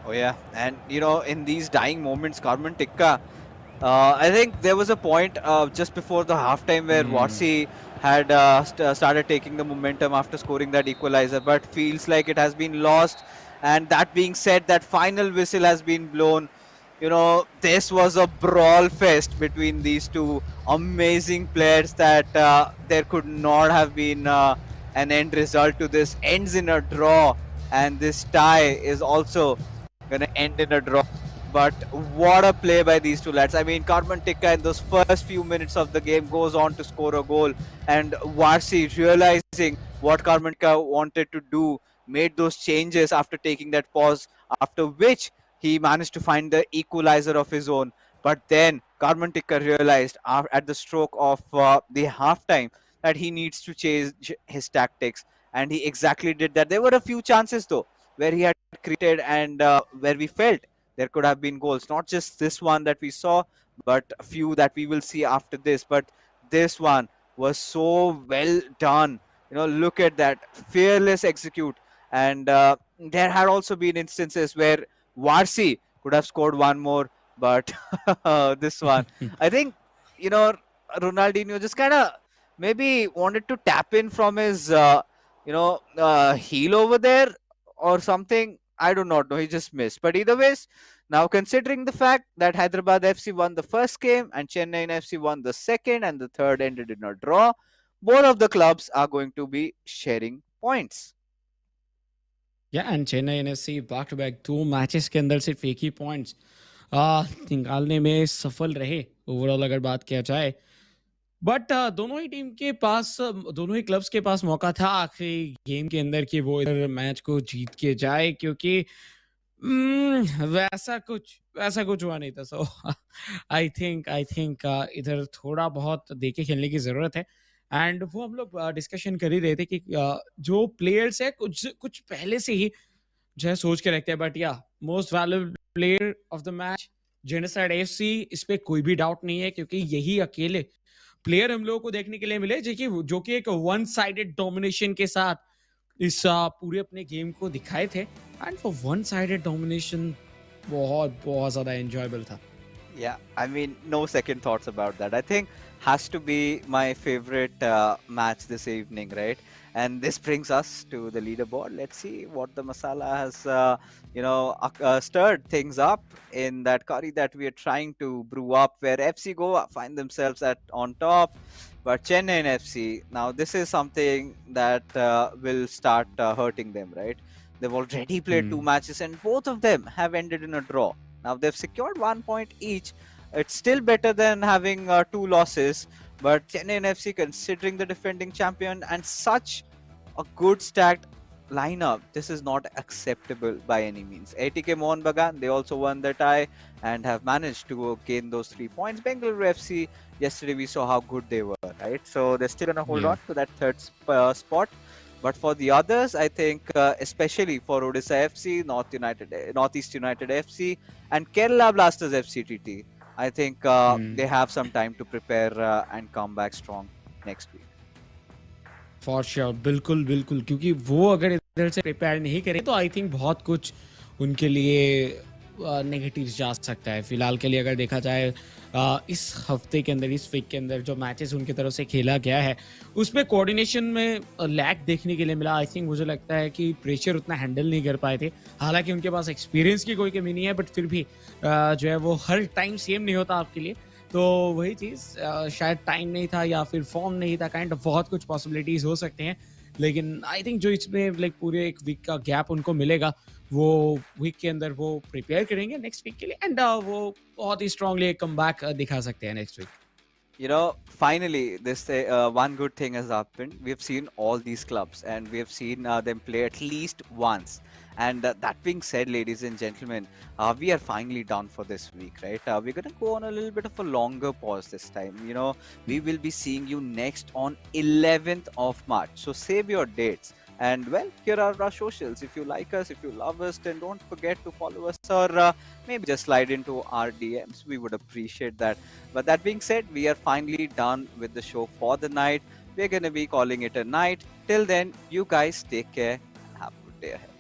Oh yeah, and you know, in these dying moments, Carmen Tikka, I think there was a point just before the halftime where
hmm.
Varsi had started taking the momentum after scoring that equalizer, but feels like it has been lost. And that being said, that final whistle has been blown. You know, this was a brawl fest between these two amazing players that there could not have been an end result to this. Ends in a draw, and this tie is also gonna end in a draw. But what a play by these two lads. I mean, Carmen Tikka in those first few minutes of the game goes on to score a goal, and Varsi realizing what Carmen Tikka wanted to do, made those changes after taking that pause, after which he managed to find the equalizer of his own. But then Carmen Tikka realized at the stroke of the halftime that he needs to change his tactics, and he exactly did that. There were a few chances though where he had created and where we felt there could have been goals. Not just this one that we saw, but a few that we will see after this. But this one was so well done. You know, look at that fearless execute. And there had also been instances where Varsi could have scored one more, but this one, I think, you know, Ronaldinho just kind of maybe wanted to tap in from his, heel over there or something. I do not know. He just missed. But either ways, now considering the fact that Hyderabad FC won the first game and Chennaiyin FC won the second and the third ended in a draw, both of the clubs are going to be sharing points.
या and Chennai NFC back to back 2 matches के अंदर सिर्फ एक ही points निकालने में सफल रहे overall अगर बात किया जाए। बट दोनों ही टीम के पास दोनों ही क्लब्स के पास मौका था आखिरी गेम के अंदर कि वो इधर मैच को जीत के जाए क्योंकि वैसा कुछ हुआ नहीं था। सो आई थिंक इधर थोड़ा बहुत देख के खेलने की ज़रूरत है। एंड वो हम लोग डिस्कशन कर ही रहे थे कि जो प्लेयर्स है कुछ कुछ पहले से ही जो है सोच के रखते हैं। बट या most valuable player of the match genocide FC, इस पे कोई भी डाउट नहीं है, क्योंकि यही अकेले प्लेयर हम लोगों को देखने के लिए मिले जो कि एक वन साइडेड डोमिनेशन के साथ इस पूरे अपने गेम को दिखाए थे, एंड वो वन साइडेड डोमिनेशन बहुत बहुत ज्यादा एंजॉयबल था।
Yeah, I mean, no second thoughts about that. I think has to be my favorite match this evening, right? And this brings us to the leaderboard. Let's see what the masala has, stirred things up in that curry that we are trying to brew up. Where FC Goa find themselves at on top, but Chennaiyin FC. Now, this is something that will start hurting them, right? They've already played two matches, and both of them have ended in a draw. Now they've secured 1 point each. It's still better than having two losses. But Chennai FC, considering the defending champion and such a good stacked lineup, this is not acceptable by any means. ATK Mohan Bagan, they also won their tie and have managed to gain those 3 points. Bengaluru FC, yesterday we saw how good they were, right? So they're still going to hold
Yeah.
on to that third spot. But for the others, I think, especially for Odisha FC, Northeast United FC, and Kerala Blasters FCTT, I think they have some time to prepare and come back strong next week.
For sure, बिल्कुल बिल्कुल, क्योंकि वो अगर इधर से prepare नहीं करें तो आई थिंक बहुत कुछ उनके लिए नेगेटिव जा सकता है। फिलहाल के लिए अगर देखा जाए इस हफ्ते के अंदर, इस वीक के अंदर जो मैचेस उनकी तरफ से खेला गया है, उसमें कोऑर्डिनेशन में लैक देखने के लिए मिला। आई थिंक मुझे लगता है कि प्रेशर उतना हैंडल नहीं कर पाए थे। हालांकि उनके पास एक्सपीरियंस की कोई कमी नहीं है, बट फिर भी जो है वो हर टाइम सेम नहीं होता आपके लिए। तो वही चीज़, शायद टाइम नहीं था या फिर फॉर्म नहीं था, काइंड ऑफ बहुत कुछ पॉसिबिलिटीज़ हो सकते हैं। लेकिन आई थिंक जो इसमें लाइक पूरे एक वीक का गैप उनको मिलेगा, वो वीक के अंदर वो प्रिपेयर करेंगे नेक्स्ट वीक के लिए, एंड वो बहुत ही स्ट्रांगली एक कमबैक दिखा सकते हैं next week.
Finally, this one good thing has happened. We've seen all these clubs, and we have seen them play at least once. And that being said, ladies and gentlemen, we are finally done for this week, right? We're going to go on a little bit of a longer pause this time. We will be seeing you next on 11th of March. So save your dates. And well, here are our socials. If you like us, if you love us, then don't forget to follow us, or maybe just slide into our DMs. We would appreciate that. But that being said, we are finally done with the show for the night. We're going to be calling it a night. Till then, you guys take care and have a good day ahead.